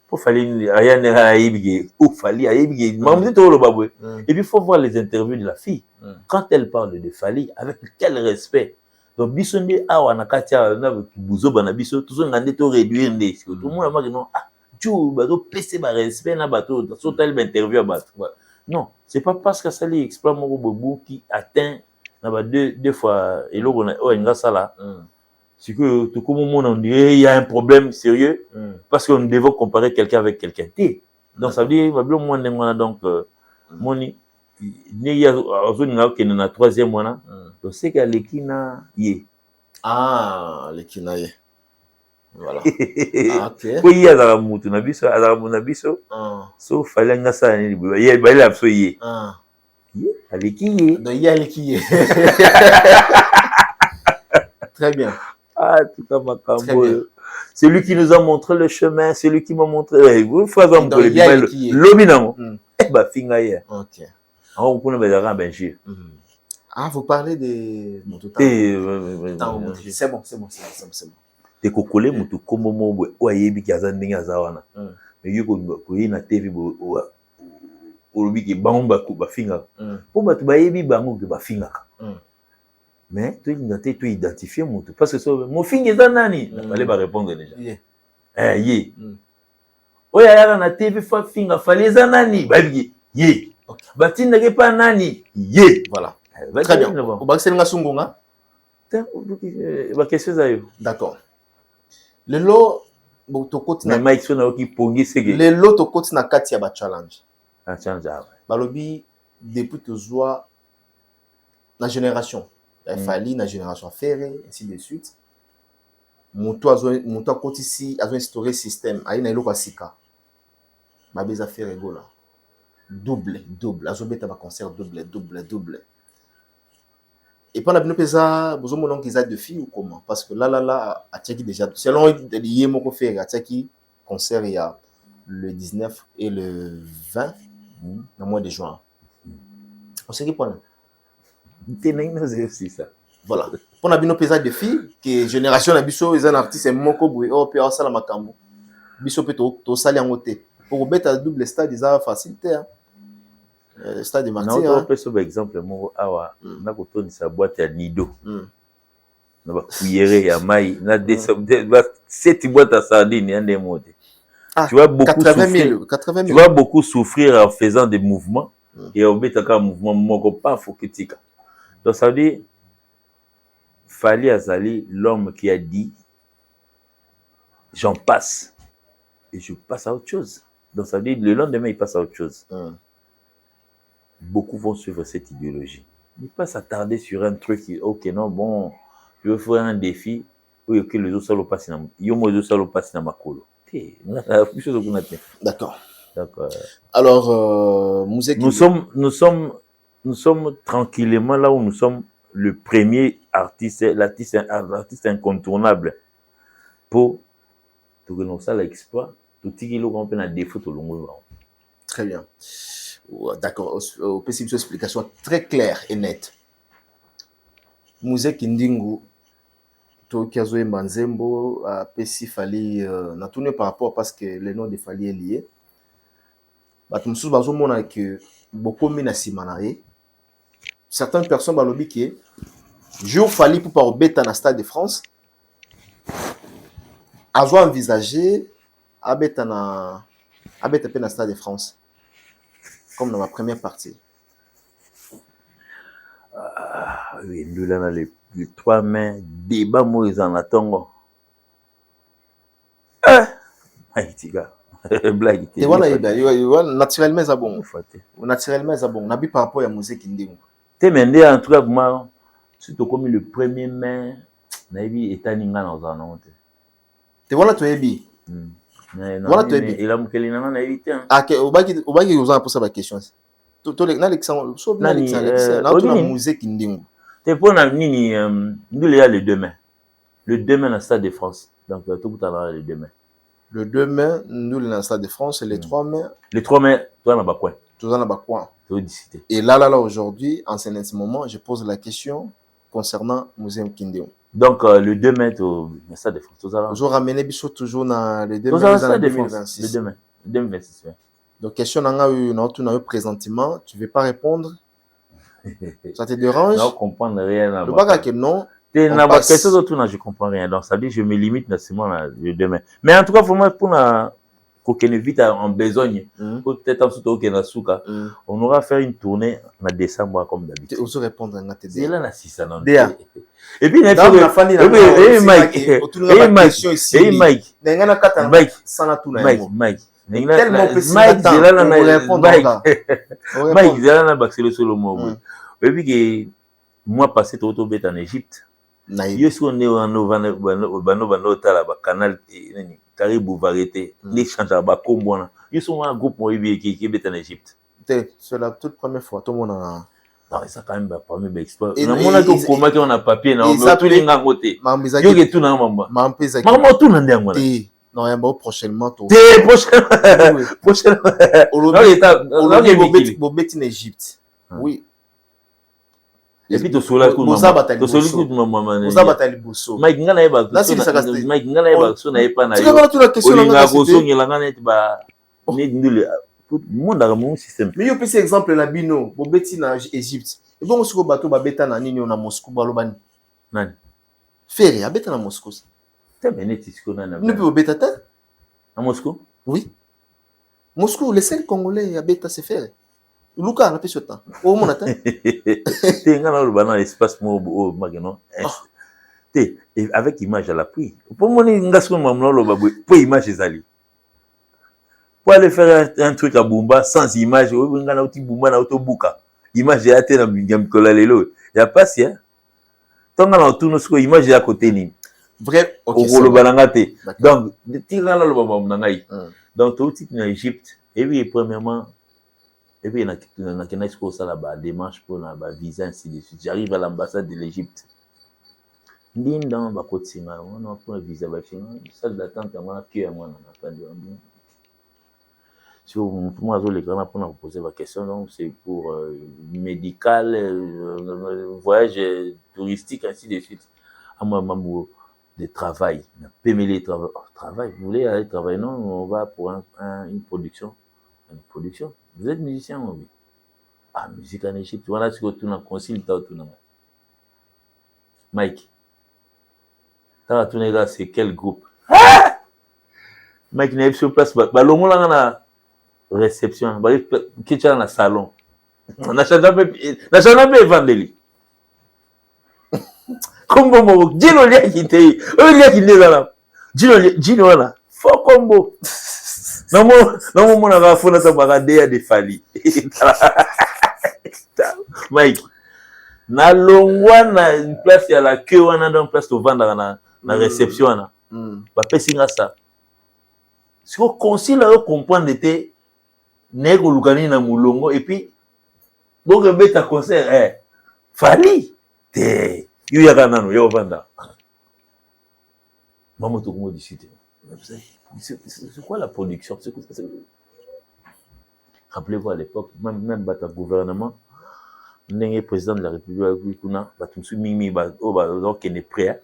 Pour fallait Aya ne aibige ou fallait aibige. Mamdi to lo babwe. Et puis il faut voir les interviews de la fille. Quand elle parle de Fally avec quel respect. Donc bisonde awa na katia na buzo bana biso tout ngande to réduire ndé tout le monde a non ah tu bato pc ba respect na bato so tel interview bato non c'est pas parce que ça lui exprime mon bobo qui atteint na ba deux fois et logo na o nga sala c'est que tout comme monde on dirait il y a un problème sérieux parce qu'on devait comparer quelqu'un avec quelqu'un donc ça veut dire va bien moins donc moni ni ya ozoni nga okene na 3e mwana to seka lekina ye lekina ye voilà OK ko ye azala mutu na biso so fallait nga sa ni ye ba la so ye ye aleki ye donc ye aleki ye très bien tout cas makambo c'est lui qui nous a montré le chemin c'est lui qui m'a montré vous faisons pour le lobinamo ba finga ye OK. Vous parlez de... C'est bon. Te kokole mutu kombo mobwe oyebi ki aza ndenge aza wana. Mais yoko ko yina TV bo olobi ki bamba ko bafinga. Po batu bayebi bango ke bafinga. Mais tu ngate tu identifier mutu parce que so mo finga eza nani? Na fallait ba répondre déjà. Ye. Oya yaka na TV fa finga fallait eza nani? Ba bi ye. Batinda ke pa nani? Ye. Voilà. Très bien. Au bak selinga sungunga. Ba question za yo. D'accord. Le lot tokoti na Mike so na oki pongi sege. Le lot tokoti na kati ya ba challenge. Ah challenge ah. Balobi depuis tozwa na génération. Il fallait na génération Ferré ainsi de suite. Moto akoti si azo instaurer système aina eloko asika. Ba beza Ferré gola. Double. Azobeta ba concert double. Et pendant que nous faisons, vous avez qu'ils ont de filles ou comment? Parce que là, à Tchèque déjà, selon les mots qu'on fait à Tchèque, concert il y a le 19 et le 20 dans le mois de juin. On sait qui prend. C'est ça. Voilà. Pendant que nous faisons de filles, que génération Abisso, ils ont un artiste, c'est Moko Boui, oh, puis ça la Makambo. Bisso peut tout saler en côté. Pour mettre à double stade, ils ont facilité. Stade de Martyr. On peut par exemple, moi, awa, na kotoni sa boîte à Nido. na cuillère ya mai na 7 boîtes à sardines ya ndemo te. Tu vas beaucoup 80 souffrir. 000, 80 000. Tu vas beaucoup souffrir en faisant des mouvements et au bêta un mouvement moko pas faut critique. Donc ça veut dire Fally Azali, l'homme qui a dit j'en passe et je passe à autre chose. Donc ça veut dire le lendemain il passe à autre chose. Beaucoup vont suivre cette idéologie. Ne pas s'attarder sur un truc qui, ok, non, bon, je veux faire un défi, ou que les autres salopes passent dans ma colo. D'accord. D'accord. Alors, nous sommes tranquillement là où nous sommes le premier artiste, l'artiste incontournable pour tout que ça l'exploit, tout ce qui est un défaut tout le monde. Très bien. D'accord, au possible une explication très claire et nette. Musée Kindingu, Tokiazoe Manzembo, Pessi Fally, n'a tourné par rapport parce que le nom de Fally est lié. Batumsou bazomona que beaucoup mina simanae. Certaines personnes balobi que jour Fally pour par bêta na Stade de France. Azo envisagé à bêta na Stade de France. Comme dans ma première partie. Oui, nous là les 3 mains, débat Moïse en attendant. Blague. Et voilà, naturellement, c'est bon. Naturellement, c'est bon. Nabi par rapport à la musique qui te mende en tout cas moi, surtout comme le premier mai, nabi etaninga na ozana te. Te voilà tu ebi. Voilà tu ebi. Il a mukeli na na éviter. Ah que obaki ozana pour ça la question. To na Alexandre, so na Alexandre, na to na musique qui te pona nini ndule ya le demain. Le demain na Stade de France. Donc tout kutala le demain. Le 2 mai, nous le Stade de France et le 3 mai. Le 3 mai, toi na bakwa. Toi na bakwa. Discuter. Et là aujourd'hui, en ce moment, je pose la question concernant Musée Kindéo. Donc le 2 mai au Stade de France. Toujours ramener biso toujours na le 2 mai dans 2026. Le 2 mai 2026. Donc question nanga na présentement, tu veux pas répondre? Ça te dérange? Non, comprendre rien. Le baga que non. Je comprends rien. Donc, ça dit, je me limite dans ce moment-là, le demain. Mais en tout cas, pour qu'on évite en besogne, peut-être en dessous de on aura fait une tournée en décembre comme d'habitude. Tu peux répondre à tes c'est là, la 6 ans. Et puis, Mike, moi passé tout au en Égypte. Yo si on est en canal Caribou Variété, les chanteurs ba kombona. Yo sont un groupe moi qui est en Égypte. C'est la toute première fois tout le monde a. Non, ça quand même pas même exploit. Na mona ko koma ki on a papier na on tout linga ngote. Yo ke tout na mamba. Maman tout na ndengo na. Non, il y a prochainement. Prochainement. Au en Égypte. Oui. Et puis, tu sois Mike ngana eba Mike ngana eba so na epa na yo système. Mais yo pesi exemple la bino bobeti na Égypte. Et bon siko bato babeta na nini na Moscou balobani. Nani? Ferré abeta na Moscou. Te beneti siko na. Ne peut bobeta ta? À Moscou? Oui. Moscou, le seul Congolais abeta c'est Ferré. Luka na pesi temps. O mona ta. Te ngana lo bana espace mo mageno. Te avec image à l'appui. Pour moi ngasko mamlo lo babwe pour image ezali. Pour aller faire un truc à Bumba sans image, ngana uti Bumba na autobuka. Image ya te na ngam lelo. Ya pas ya. Tonga na tout nos image à côté ni. Vrai, OK. Au balanga te. Donc, tingana lo baba mnangai. Donc tout type en Égypte et puis premièrement et puis na kenasko ça là bas démarche pour na ba visa ainsi de suite. J'arrive à l'ambassade de l'Égypte. Ndinda ba kotinga on a pour visa ba chinga salle d'attente on a qui moi na attendre. Si moi je les grands pour poser ma question donc c'est pour médical voyage touristique ainsi de suite. À moi mamou de travail, PML travail, vous voulez aller travailler non, on va pour une production. Une production. Vous êtes musicien oui. Ah musique en Égypte, voilà ce que tu n'as consulté tout Mike. T'as tourné là, c'est quel groupe? Mike n'a pas sur place, longo là na réception, qui est dans le salon. On a jamais vendu. Combo mo, Gino lia kité, lia kité là. Gino là, fort combo. Non mon a fona ta bagade de fali. Mike na longwa na une place ya la queue wana dans place to vendre na réception wana. Ba pesinga ça. Si on concile à comprendre était nego lukani na mulongo et puis donc beta concert fali te yo ya kana no yo vanda maman tout comment discuter c'est quoi la production c'est rappelez-vous à l'époque même bata gouvernement n'est président de la République kuna batumsu mimi ba donc ne prêt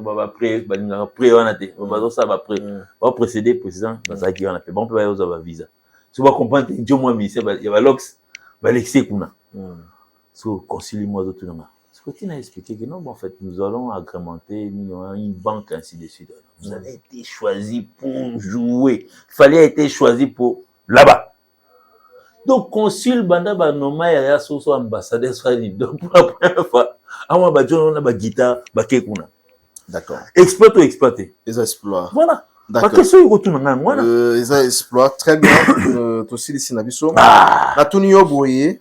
ba prêt ba ninga prêt wana te ba ça ba prêt ba précéder président ba qui on a fait bon peut ba yo visa si vous comprenez Dieu moi mi c'est il y a lox ba lexé kuna so concilier moi d'autres non ce que tu as expliqué que non bon en fait nous allons agrémenter une banque ainsi de suite vous avez été choisi pour jouer il fallait être choisi pour là-bas. Donc, consul banda ba noma ya so ambassadeur swali donc pour la première fois ama ba jono na ba guitare ba kekuna. D'accord. Exploiter. Les exploits. Voilà. D'accord. Parce que so yotuna ngana wana. Les exploits très bien. Aussi ici na biso. Na tuni yo boye.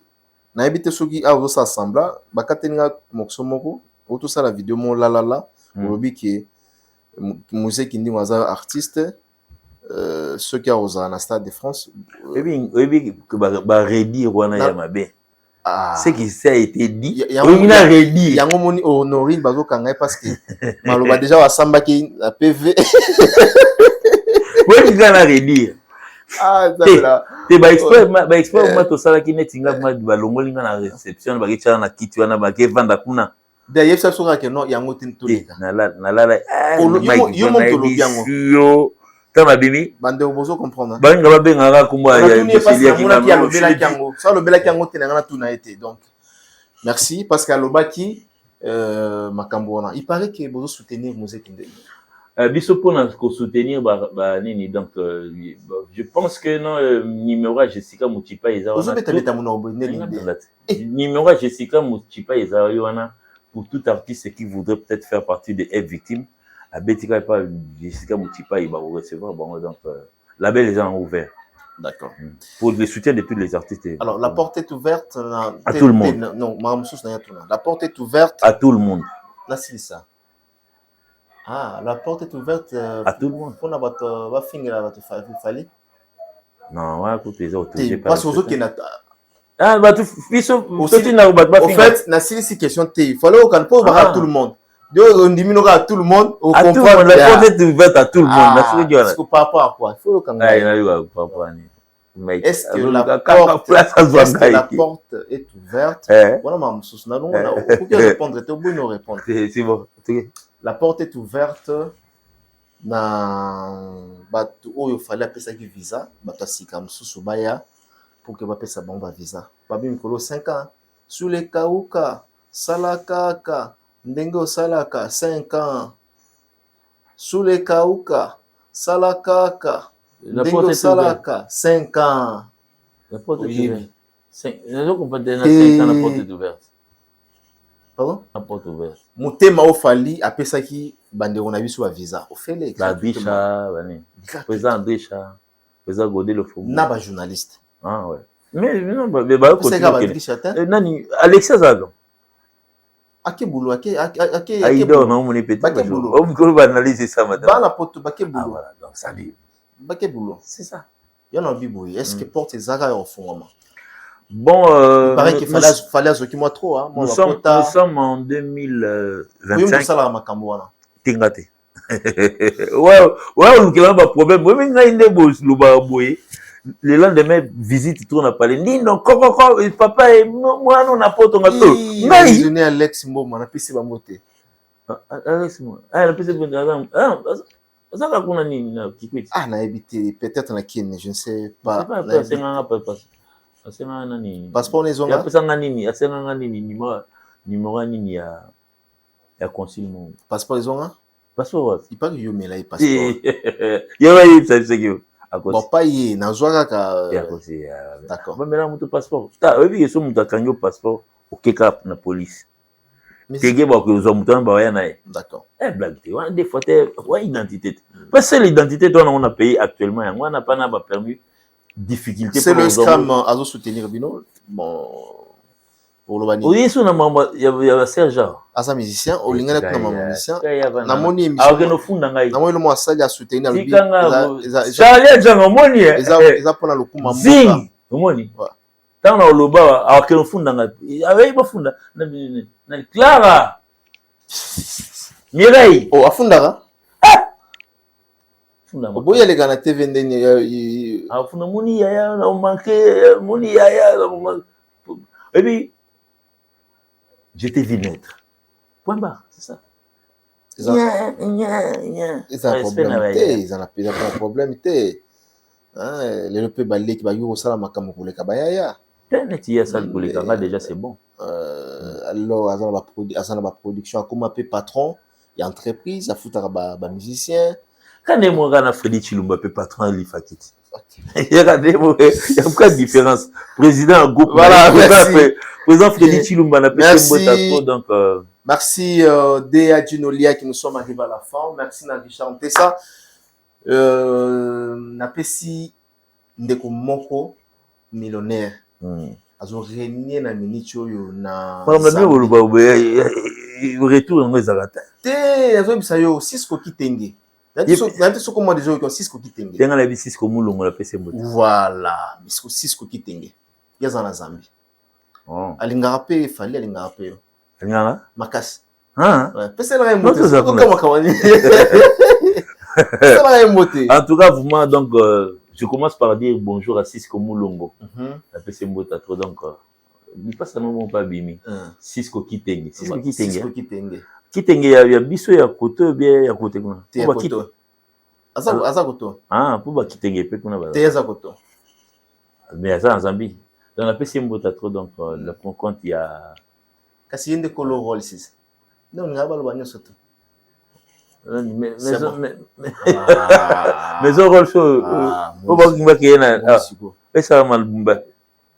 Na ebite soki a ozo s'assembla ba katenga mokso moko auto ça la vidéo mon la lobi ki musée qui ndi waza artiste. Ceux qui ont au Stade de France. Et bien, que va redire Wana Yamabe. Ce qui ça a été dit, il a redire. Il y a un moment honoré bazo kangai parce que maloba déjà wa samba ki la PV. Oui, il va redire. Ah, ça là. Te ba expert ma to sala ki netinga ma ba longolinga na réception ba ki tshana na kiti wana ba ke vanda kuna. D'ailleurs ça sera que non, il y a un autre tolika. Na la. Yo mon tolo biango. Tama bimi bande obozo comprendre banga babenga kumba ya Cecilia kinga lobela kiango ça lobela kiango tenanga tuna été donc merci parce que lobaki makambo wana il paraît que bozo soutenir musée kinde biso pona ko soutenir ba nini donc je pense que non numéro Jessica Mutipa eza wana numéro Jessica Mutipa eza wana pour tout artiste qui voudrait peut-être faire partie des victimes. À Betika et pas Jessica Mutipa, il va recevoir. Bon, donc, la belle est ouvert. D'accord. Pour le soutien de tous les artistes. Alors, la porte est ouverte à tout le monde. Non, la porte est ouverte à tout le monde. Là, c'est ça. Ah, la porte est ouverte à tout le monde. Pour va finir la fallait. Non, ouais, écoute, les autres. Parce aux autres qui n'a ah, bah, tu au fait, na si question il fallait qu'on peut à tout le monde. On diminue à tout le monde. On comprend. La porte est ouverte à tout le monde. Est-ce que par rapport à quoi? Il faut qu'on est-ce que la porte est ouverte? Voilà, ma sous na non, on peut répondre. Tu peux nous répondre. C'est bon. La porte est ouverte. Na bato oyo fallait appeler ça visa. Bato asika msusu baya pour que bape ça bomba visa. Babi mikolo 5 ans. Sous les kauka, salakaka. Ndengo salaka 5 ans. Sous les kauka, salakaka. Ndengo salaka 5 ans. La porte est ouverte. 5 ans, la porte est ouverte. Pardon? La porte est ouverte. Mutema ofali apesaki bandeko na biso ba visa. Ofele la Bicha, président Andricha, président Godé le Faubourg. Na ba journaliste. Ah ouais. Mais non, bah continuer. Nani Alexia Zago. Ake boulot, ake boulot. Non, mon petit boulot. On peut analyser ça maintenant. Ba la porte ba ke boulot. Ah voilà, donc ça dit. Ba ke boulot. C'est ça. Il y a un biboui. Est-ce que porte Zara au fond? Bon, il paraît qu'il fallait ce qui moi trop. Hein. Nous sommes en 2025. Tingate. Ouais, on a un problème. Moi, le lendemain, visite tourne à parler. Non, papa et moi, on n'a pas ton gâteau. Je n'ai Alex Mboma, on a pissé ma moté. Alex Mboma. Ah, on a pissé ah, on a évité. Peut-être on a qui, je ne sais pas. Passeport les ondes. Numéro nini ya consigne. Passeport les ondes. Passeport. Il parle que yo mais là il passeport. Il y a eu ça c'est que Bon pas y na zoaka ka. D'accord. Ba mela moto passeport. Ta obi que so moto kango passeport okeka na police. Kege ba ko zo moto ba ya na. D'accord. Blague te. Des fois te identité. Parce que l'identité toi on a payé actuellement on n'a pas na ba permis difficulté c'est le scam à soutenir Bino. Bon pour le bani. Oui, c'est na mama il y a Serge. Asa musicien, au lingana na mama musicien. Na moni émission. Ah no funda ngai. Na moni le mo asali a soutenir le Charlie Jango moni. Eza pona le kuma mboka. Zing, moni. Tant na loba a no funda ngai. Avec ba funda na Clara. Mireille. Oh afundaka. Funda. Boya le gana TV ndeni funda moni ya na manqué moni ya et puis j'étais vu naître. Point barre, c'est ça. Ils ont un problème. Le peu balé qui va y avoir ma camouloule kabaya. Déjà c'est bon. Alors, à la production, comme un peu patron, il y a entreprise, il y a musicien. Quand on a Freddy Chilumba, patron, il fait il y a pas de différence. Président groupe. Voilà, président Freddy Chilumba n'a pas de donc merci Déa Ginolia qui nous sommes arrivés à la fin. Merci Richard Ntessa. Napesi ndeko moko millionnaire. Azo régner na minute yo na. Retour en ezalata. Te azo bisayo Cisco Kitenge. Nati comment déjà que Cisco Kitenge. Tenga la Cisco mulongo la pese mbote. Voilà, Cisco Kitenge. Yaza na Zambie. Oh. Alingara pe fali alingara pe. Alingara? Makasi. Ah. Ouais, pese la remote. Comment kawani. En tout cas, vraiment donc je commence par dire bonjour à Cisco Mulongo. La pese mbote trop donc il passe à non pas bimi. Cisco Kitenge. Cisco Kitenge. Cisco Kitenge. Kitenge ya biso ya koto bien ya kote kuna. Pour ba koto. Asa koto. Ah, pour ba Kitenge pe kuna ba. Te asa koto. Mais asa en Zambie. Dans la PC mbota trop donc le compte il y a kasi yende kolo role sis. Non ngaba lo banyo soto. Mais au rôle so au ba ngba kena. Pesa mal bumba.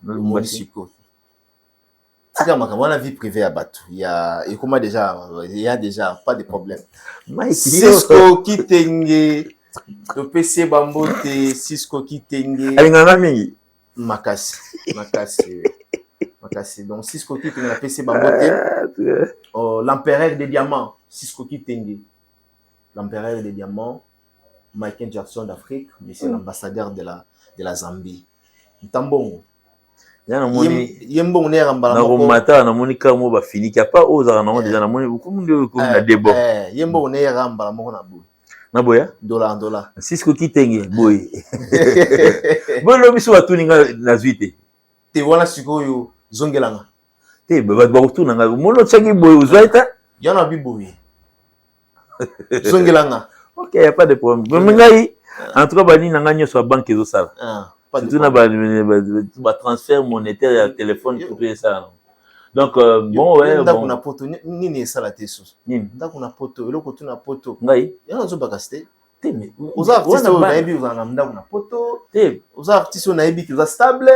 Monisiko. C'est comme quand on a vie privée à Batu. Il y a déjà pas de problème. Cisco Kitenge, le PC Bambote, Cisco Kitenge. Alingana mingi. Makasi. Donc Cisco Kitenge, le PC Bambote. L'empereur des diamants, Cisco Kitenge. L'empereur des diamants, Michael Jackson d'Afrique, mais c'est l'ambassadeur de la Zambie. Tambongo. Yembo nera mbala na romata na monika mo ba fini ka pa oza na déjà na moni beaucoup de comme na débo yembo nera mbala mo na boy na boya dollar Cisco Kitenge boy bolo biso batuninga na zuite te wana sikoyo zongelanga te ba retourna nga mono tsangi boy uzwaita yana biboy zongelanga OK, y a pas de problème mais ngai en tout cas bani na nga nyoso banque zo sala tout na transfert monétaire et téléphone tout ça donc bon ouais bon na poto nini ça la tesos ndako na poto eloko tu na poto ngai yana zo bakaste te mais aux artistes na ebi uzana ndako na poto te aux artistes na ebi ki za stable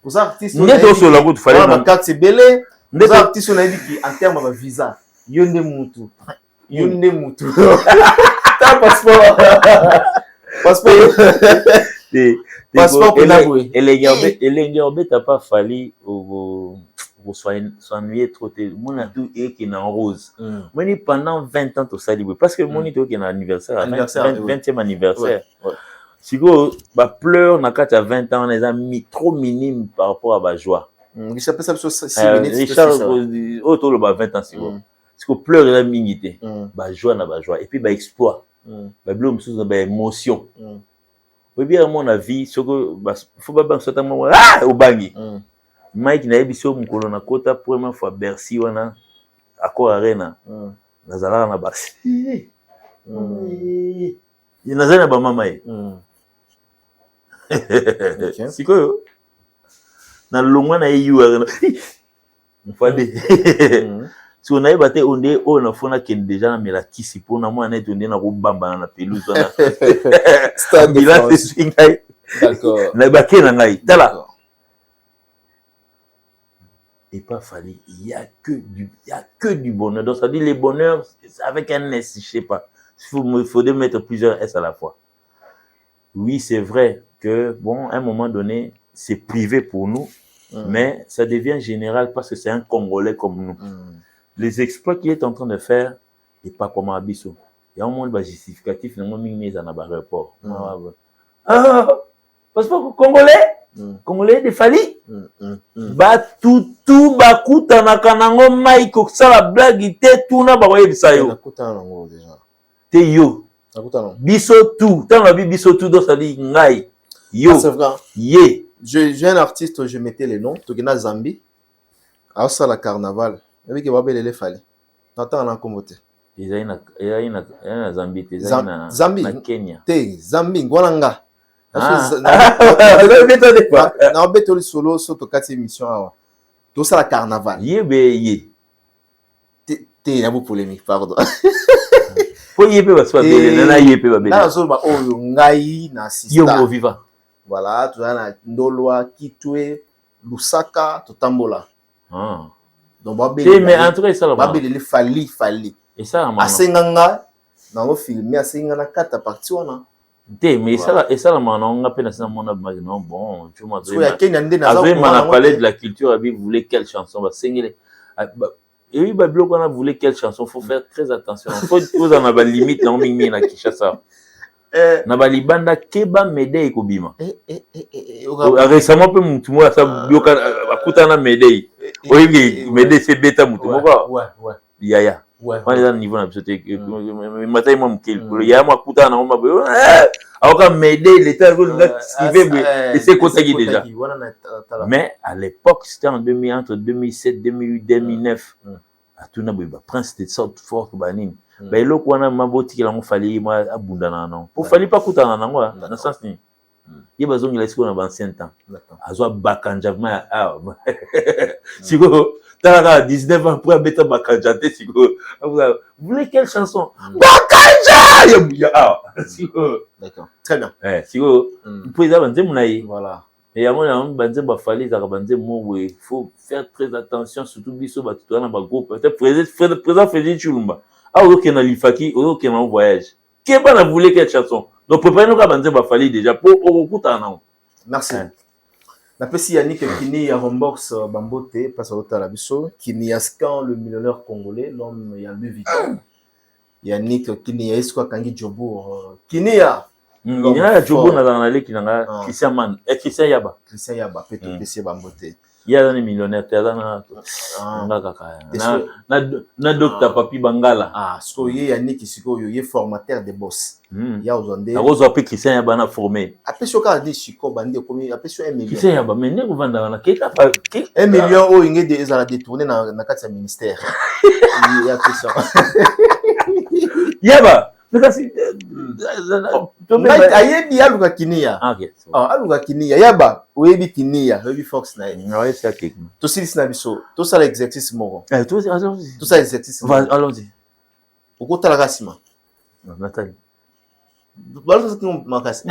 aux artistes na ebi so la route fallait na carte belé aux artistes na ebi ki en terme ba visa yonde mutu ta passeport passeport elenge obé t'as pas fallu s'ennuyer trop mon a tout et qui est en rose moi pendant 20 ans tout ça parce que mon était qui est anniversaire 20e anniversaire si go ba pleurs na carte à 20 ans les amis trop minime par rapport à ba joie Richard ça 6 minutes Richard autour de 20 ans si go si go pleurs la minité ba joie et puis ba exploit ba blom sous ba émotion. Oui, bien, à mon avis, ce que faut pas banque soit au bangi. Mike na ebiso mukolo na kota première fois Bercy wana ako arena. Nazala na basi. Nazala ba mama e. Sikoyo. Na longwa na yu arena. Mfade. si on a battu on est on a fait qui déjà mais la qui si pour na moi net on est na bamba na pelouse na Stade de France. D'accord. Na baké na ngai tala. Et pas fallu, il y a que du bonheur. Donc ça dit les bonheurs avec un S, je sais pas. Il faut mettre plusieurs S à la fois. Oui, c'est vrai que bon, à un moment donné, c'est privé pour nous, mais ça devient général parce que c'est un Congolais comme nous. Les exploits qu'il est en train de faire, et pas comme Abisso. Il y a un monde justificatif, il y a un mis en aéroport. Ah, passeport congolais. Congolais de Fali batutu bakutana kanango maiko sala blague te tuna ba yebisa yo nakutana nango déjà te yo nakutana biso tout tanga biso tout do sali ngai yo c'est vrai ye j'ai un artiste je mettais les noms tokena Zambie a sala carnaval avec babelele Fali natanga na komote na Zambie te Zambie na Kenya te Zambie ngwananga na beto solo soto kati émission awa to ça la carnaval ye te na bu polémique pardon po yebe ba so bele na yebe ba bele na so ba oyo ngai na sister yo viva voilà tu na Ndolwa Kitwe Lusaka to tambola donc ba bele mais en tout cas ça ba bele Fali et ça asenganga na ngo filmer asenga na kata partie wana mais ça la manonga pe na ça mon non bon tu m'as dit parler de la culture vous voulez quelle chanson va singler et oui ba bloc on a voulu quelle chanson faut faire très attention faut vous en avez limite na mingi na Kinshasa na balibanda keba mede ekobima récemment pe mutu mo ça bloc akutana mede oyebi mede c'est beta mutu moko yaya on est dans le niveau na bisote matai moi mukeli ya moi kutana na ngoma boyo aoka m'aider l'état nga skiver et c'est quoi ça qui déjà mais à l'époque c'était entre 2007 2008 2009 atuna boba prince de sorte fort banini ba eloko wana maboti kila ngofali moi abunda na non pour fali pas kutana na ngwa na sens ni ye bazongi la siko na ancien temps azwa bakanjavement siko tala 19 ans pour abeta bakanjate siko vous voulez quelle chanson bakanja ya siko d'accord très bien siko pour ça banze munayi voilà et à mon banze ba fali za banze mo il faut faire très attention surtout biso ba tout na ba groupe peut-être présent Félix Chulumba ok na lifaki ok na voyage qui pas na voulez quelle chanson donc préparez-nous à banze ba fali déjà pour okuta na merci na pesi Yannick Kini ya Rombox Bambote passe au Talabiso Kini Askan le millionnaire congolais l'homme ya Louis Vuitton Yannick Kini ya Esco Kangi Jobour Kini ya Jobour na leki na Christian Man Christian Yaba peut pesi Bambote il y a des millionnaires na docteur Papi Bangala so ye Yannick siko yo ye formateur de boss ya ozonde na rozo pe Christian Yaba na formé après choka di chiko bande komi après so 1 million Christian Yaba mais ne vanda na keta 1 million o ingé de ezala détourner na kati ya ministère ya question Yaba kasi ayebi aluka Kinia aluka Kinia yaba oyebi Kinia oyebi Fox na ouais c'est quelque to silisi na biso to sala exercice moko to sala exercice allons-y okotala kasima Nathalie balozo ki makasi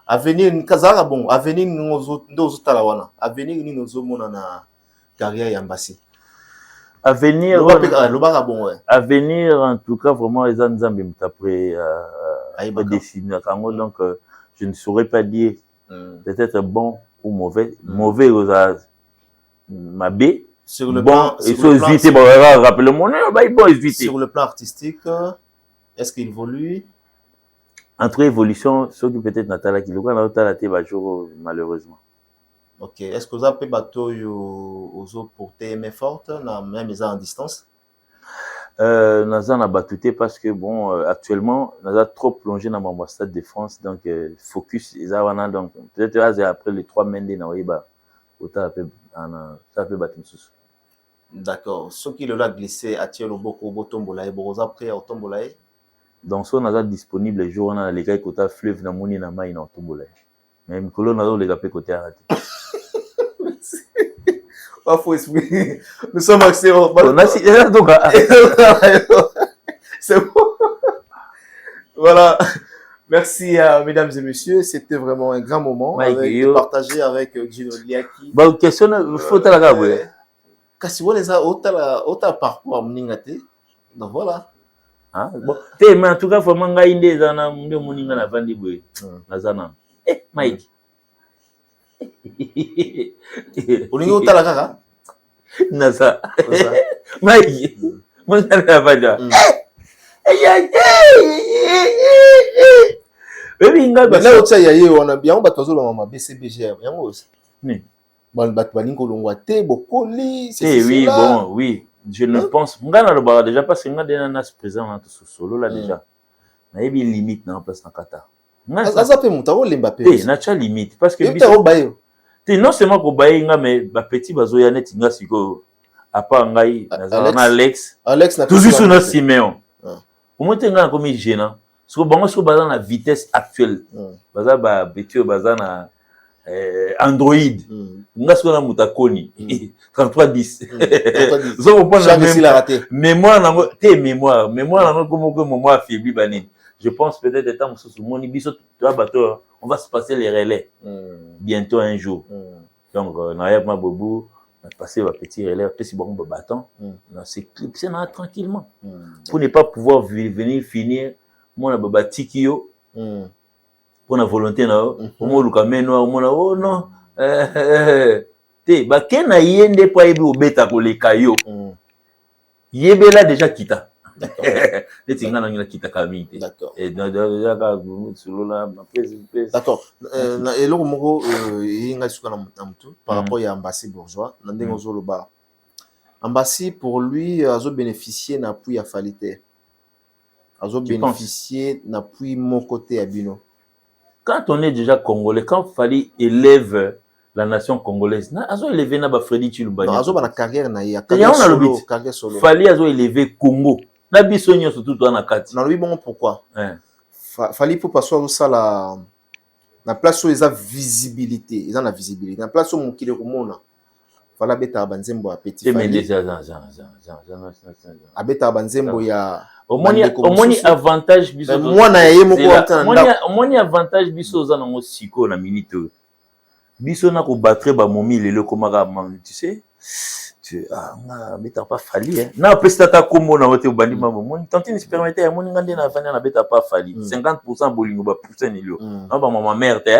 avenir kazaka bon avenir ndozo tala wana avenir ni nozo mona na carrière ya Mbasi avenir avenir en tout cas vraiment les Nzambe m'tapré dessiner donc je ne saurais pas dire peut-être bon ou mauvais aux mabé sur le bon plan et so vite rappelle mon bon vite sur le plan artistique est-ce qu'il évolue entre évolution ce qui peut-être Natala qui le quoi Natala te jour malheureusement. Ok, est-ce que vous avez bateau aux autres portées mais fortes, même les en distance? Nous avons battu parce que bon, actuellement, nous avons trop plongé dans l'ambassade de France, donc focus, donc peut-être après les 3 mains de Naoïba, ça peut battre une sauce. D'accord. Ce qui le a glissé à Thiel au Boko, au Tombola, et Borosa prêt au Tombola. Donc, ça, nous avons disponible les jours, on a les gars qui ont fleuve, dans Mouni, dans Maï, dans Tombola. Même que l'on a les gars qui ont arrêté. Pas faux esprit. Nous sommes axés. C'est bon. Voilà. Merci, mesdames et messieurs. C'était vraiment un grand moment de partager avec Gino Liaki. Bah, question, il faut la gaber. Kasi wale za ota parcours mningate. Donc voilà. Hein? Bon, mais en tout cas, vraiment, ngai nde zana nde moninga na vandi boy. Nazana. Mike. Olingi ota la kaka? Nasa. Mike. Mon na vanda. Baby nga ba. Là otsa yaye wana bien ba tozo la mama BCBG yango aussi. Ni. Bon bat baningo longwa te bokoli c'est oui bon oui je ne pense nga na loba déjà parce que nga dena na présent na tout solo là déjà. Na yebi limite na place na kata. Aza pe muta o lemba pe. Na cha limite parce que biso bayo. Te non seulement ko baye nga mais ba petit bazo ya net nga siko apa ngai na Alex na toujours sur na Simeon. Au moins nga comme gênant. Parce que bango so baza na vitesse actuelle. Baza ba petit baza na Android. Nga siko na mutakoni 3310. Zo ko pona mémoire nango te mémoire nango comme que mémoire affaibli banini. Je pense peut-être étant mon sous mon biso toi bateau on va se passer les relais bientôt un jour. Donc na ya ma bobo on va passer va petit relais petit bon bâton on s'éclipser tranquillement pour ne pas pouvoir venir finir mon baba tikio pour la volonté na o mo luka meno mo na oh non te ba kena yende po yebi obeta ko le kayo yebela déjà kita les tingana ngina kita kamite d'accord et déjà ka solo la d'accord et loko moko yinga suka na mutu par rapport ya Ambassi Bourgeois na ndengo zo loba Ambassi pour lui azo bénéficier na appui ya Falite azo bénéficier na appui mon côté à Bino. Quand on est déjà congolais, quand Fali élève la nation congolaise, azo élevé na ba Freddy Chilubani. Non, azo ba na carrière na ya carrière solo. Fali azo élevé Congo. Na biso nyo surtout toi na kati. Na lobi bon pourquoi? Fali pour passer ça la place où ils a visibilité, ils ont la visibilité. Na place où mon kile komona. Fala beta banzembo a petit Fali. Abeta banzembo ya omoni avantage biso mwana yaye moko ntanda omoni avantage biso za nango siko na minute biso na ko battre ba momi lelo komaka tu sais nga beta pas Fali na pesta ta kombo na wote bandi mambo moni tantine se permettre ya moni ngande na vania na beta pas Fali 50% bolingo ba pourcent nilo na ba mama mère te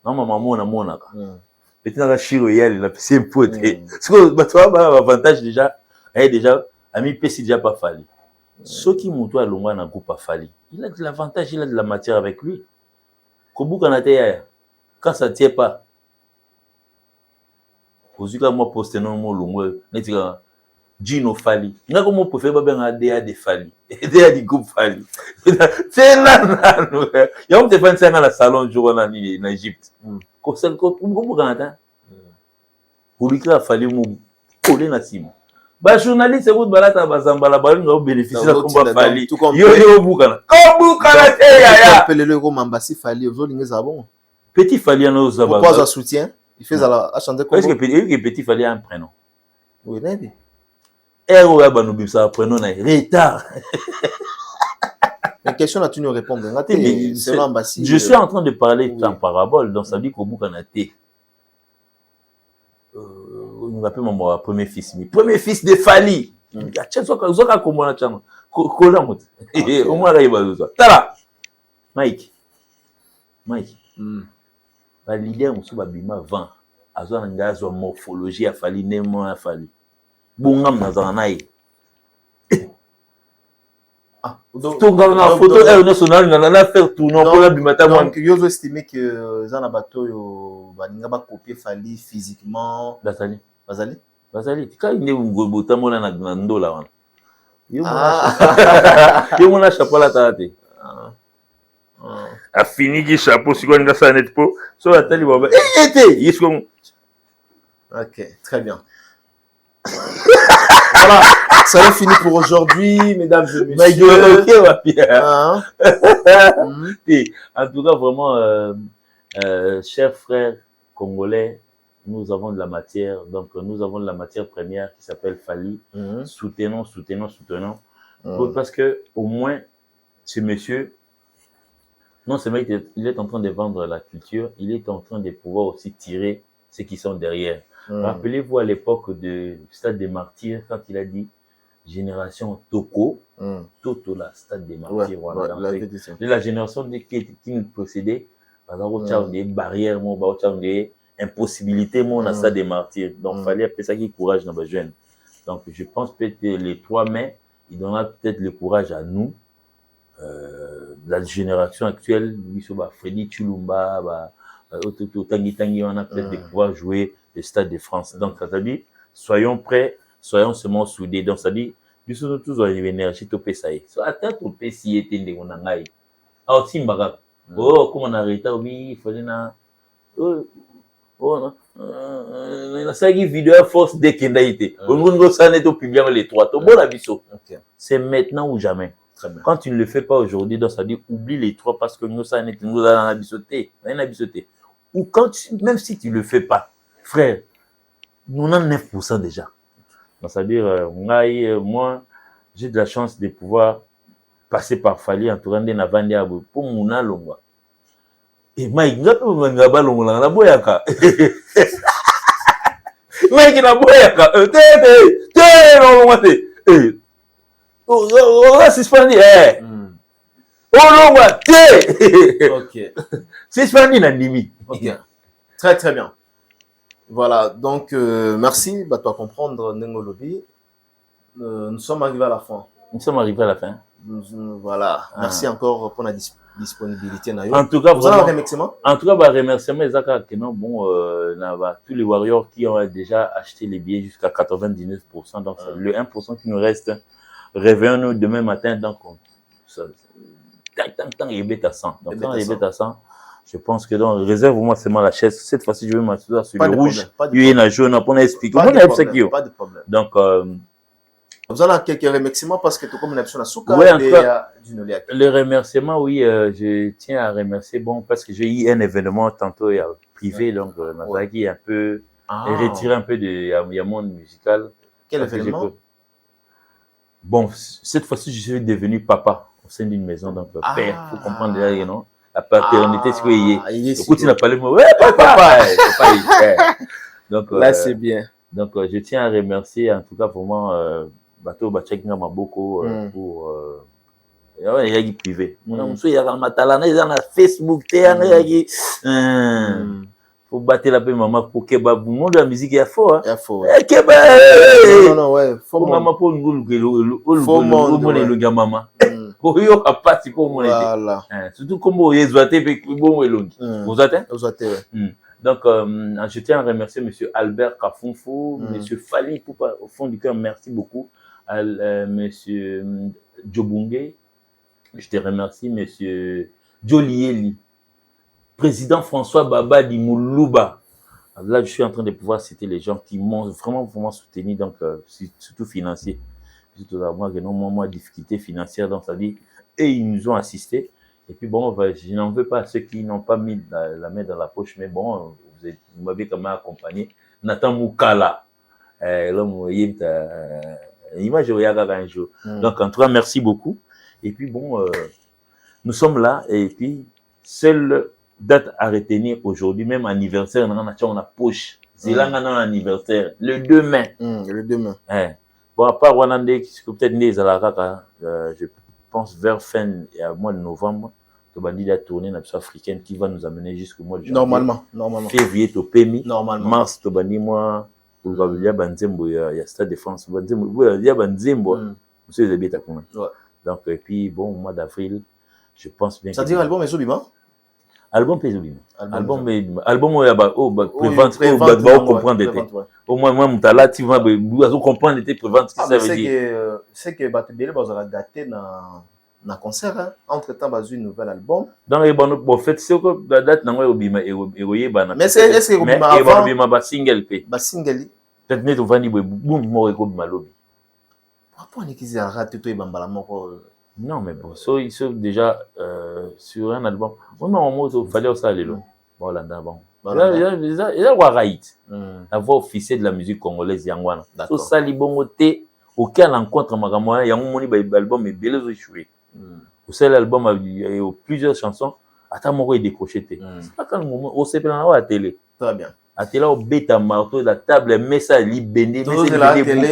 na mama mona monaka petit na chiro yali na pese pote siko batwa ba avantage déjà ami pesi déjà pas Fali. Ce qui monte à Longwa n'a pas fallu. Il a de l'avantage, il a de la matière avec lui. Kobu Kanateya, quand ça ne tient pas, aux yeux moi poste non mon Longwa, n'était Gino Fali. N'a comme on peut faire bien un DA de Fali, DA du groupe Fali. C'est là, il y a un petit peu dans le salon jour en Égypte. Comme ça, Kobu Kanata, Koulika Fali mou collé na Simon. Ba journaliste vous balata bazambala balinga bénéficier la combat Fali yo bukana te ya appelez-le comme Ambassi Fali ozolinga za bon petit Fali na ozaba pourquoi ça soutien il fait à chanter comme est-ce que petit Fali a un prénom oui nani ero ya banu ça prénom na retard la question là tu nous répondre c'est Ambassi je suis en train de parler en parabole donc ça dit ko bukana te on appelle mon premier fils de Fali zoka komona chama kola moto au moins là il va ça tala Mike ba leader musu ba bima 20 azwa ngazo morphologie ya Fali nemo ya Fali bungam na zanai donc na photo nationale na faire tourner pour la bimata moi donc yo estimé que zana bato yo baninga ba copier Fali physiquement Bazali tika ine ngobota mona na ndola wana yo mona chapeau la tate a fini ki chapeau siko nga sa net po so atali baba yisko OK très bien voilà ça est fini pour aujourd'hui mesdames et messieurs en tout cas vraiment chers frères congolais nous avons de la matière, donc nous avons de la matière première qui s'appelle Fally. Soutenons. Parce que au moins, ce monsieur, non seulement il est en train de vendre la culture, il est en train de pouvoir aussi tirer ceux qui sont derrière. Rappelez-vous à l'époque du Stade des Martyrs, quand il a dit génération Toko, Toto la Stade des Martyrs. Voilà, la génération qui nous précédait, par exemple, des barrières, des impossibilités, on a ça des martyrs. Donc, il fallait appeler ça qui courage dans les jeunes. Donc, je pense peut-être que les 3 mai, il donnera peut-être le courage à nous, la génération actuelle, Freddy Chulumba, Tangi, on a peut-être de pouvoir jouer le Stade de France. Donc, ça veut dire, soyons prêts, soyons seulement soudés. Donc, ça dit, nous sommes tous en énergie, topé ça y est. So, attends, topé si était de mon angaï. Ah, aussi, m'baga. Oh, comment on a arrêté, oui, il fallait na. Oh, ça y est, vidéo force dès qu'il a été. On ça n'est au public les 3. Bon, la biseau. C'est maintenant ou jamais. Quand tu ne le fais pas aujourd'hui, donc ça dit, oublie les 3 parce que nous, ça n'est nous dans la biseauté. Ou quand même si tu ne le fais pas, frère, nous en avons 9% déjà. Donc, c'est-à-dire, moi, j'ai de la chance de pouvoir passer par Fally en tournant des Navandi pour mon alonga. Et Mike, ngaba longa na boyaka. Mike na boyaka. Oh, c'est suspendu. Oh non, ok. C'est suspendu na nimi. Ok. Très très bien. Voilà, donc merci, bah, tu vas comprendre Nengolobi. Nous sommes arrivés à la fin. Voilà, merci encore pour la disponibilité. En tout cas, vraiment, remerciement. En tout cas, bah, remerciement bon, tous les Warriors qui ont déjà acheté les billets jusqu'à 99%. Donc, le 1% qui nous reste, réveillons-nous demain matin. Donc, il est à 100. Donc, quand il est à 100, je pense que donc, réserve-moi seulement la chaise. Cette fois-ci, je vais m'asseoir sur le rouge. Il y a une jaune, on a expliqué. Pas de problème. Donc, vous en avez quelques remerciements parce que tout comme une option à Souka. Oui, en tout cas, les remerciements, oui, je tiens à remercier, bon, parce que j'ai eu un événement tantôt privé, donc, qui est un peu, retiré un peu de monde musical. Quel événement? Bon, cette fois-ci, je suis devenu papa au sein d'une maison, donc père, il faut comprendre déjà, non? La paternité, c'est quoi il est. Du coup, tu n'as pas le mot. Ouais, papa! Donc, là, c'est bien. Donc, je tiens à remercier, en tout cas, vraiment, Bateau Bachekna Maboko pour. Il y a qui privé. Il y a un Facebook, il y a faut battre la paix, maman, pour Kebab. Le monde de la musique, il y a fort. Il y a fort. Kebab! Non, ouais. Faut maman pour le maman. Voilà. Surtout comme vous êtes bon vous êtes. Donc, je tiens à remercier M. Albert Kafounfou, M. Fally, au fond du cœur, merci beaucoup. M. Djobunge, je te remercie, M. Jolieli, président François Baba di Moulouba. Là, je suis en train de pouvoir citer les gens qui m'ont vraiment soutenu, donc, surtout financier. Surtout moi, difficulté financière, donc ça dit, et ils nous ont assistés. Et puis bon, je n'en veux pas à ceux qui n'ont pas mis la main dans la poche, mais bon, vous m'avez quand même accompagné. Nathan Moukala, l'homme, l'image un jour. Donc en tout cas, merci beaucoup. Et puis bon, nous sommes là, et puis, seule date à retenir aujourd'hui, même anniversaire, on a poche. C'est là qu'on a un anniversaire, le 2 mai. Le 2 mai. Bon, à part Rwandais, peut-être né je pense vers fin mois de novembre, que Bandi a tourné dans l'Afrique africaine qui va nous amener jusqu'au mois de janvier. Normalement. Février, au PMI. Normalement. Mars, au Bandi, moi, il y a Banzembo, il y a Stade de France, il y a Banzembo. Monsieur Zébé Takouna. Donc, et puis, bon, au mois d'avril, je pense bien. Ça dit album et Zobima? Album Pézobima. Album, prévente, comprendre. Au moins, moi, Moutala, tu vas comprendre, prévente ce que ça veut dire. C'est que Batubele va gâter dans un concert. Entre-temps, il y a un nouvel album. Dans les bonnes fait, c'est que la date n'a pas été. Mais est-ce que Obima avant? Obima single P. Single. Peut-être que tu vas dire, boum, moi, Obima lobby. Pourquoi on est qu'ils ont raté tout et bambala moko? Non, mais bon, ils sont déjà sur un album. Moi, il fallait aussi aller là. Voilà, d'abord. Voilà. Il a Waraït. La voix officielle de la musique congolaise, Yangwana. D'accord. So, Sali Bongote, aucun rencontre, Magamoya, Yangmoni, l'album est bel et joué. Au seul album, il y a plusieurs chansons. Attends, moi, il est décroché. C'est pas quand le moment, au CP, à la télé. Très bien. À télé, au bêta marteau, la table, mais ça, libéné, mais c'est la télé.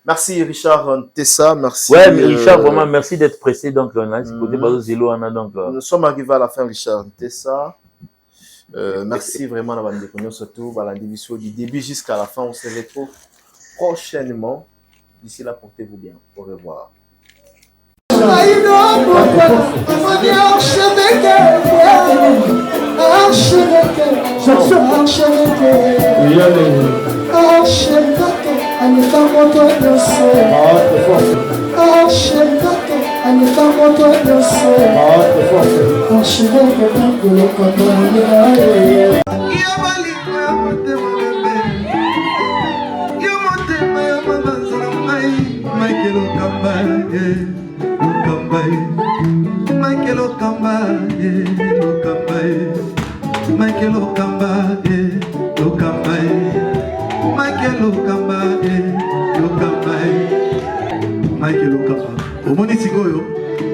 Merci Richard Tessa, merci. Ouais, mais Richard, vraiment, merci d'être pressé. Donc, on a côté Bazo Zelo, on a donc. Nous sommes arrivés à la fin, Richard Tessa. Merci vraiment à la bande surtout à la division du début jusqu'à la fin. On se retrouve prochainement. D'ici là, portez-vous bien. Au revoir.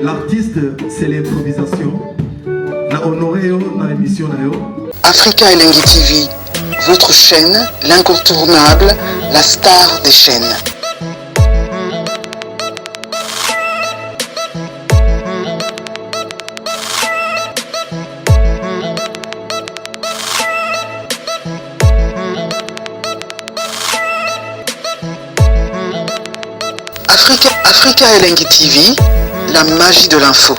L'artiste, c'est l'improvisation. La honoré dans l'émission. Africa Elengi TV, votre chaîne, l'incontournable, la star des chaînes. Africa Elengi TV, la magie de l'info.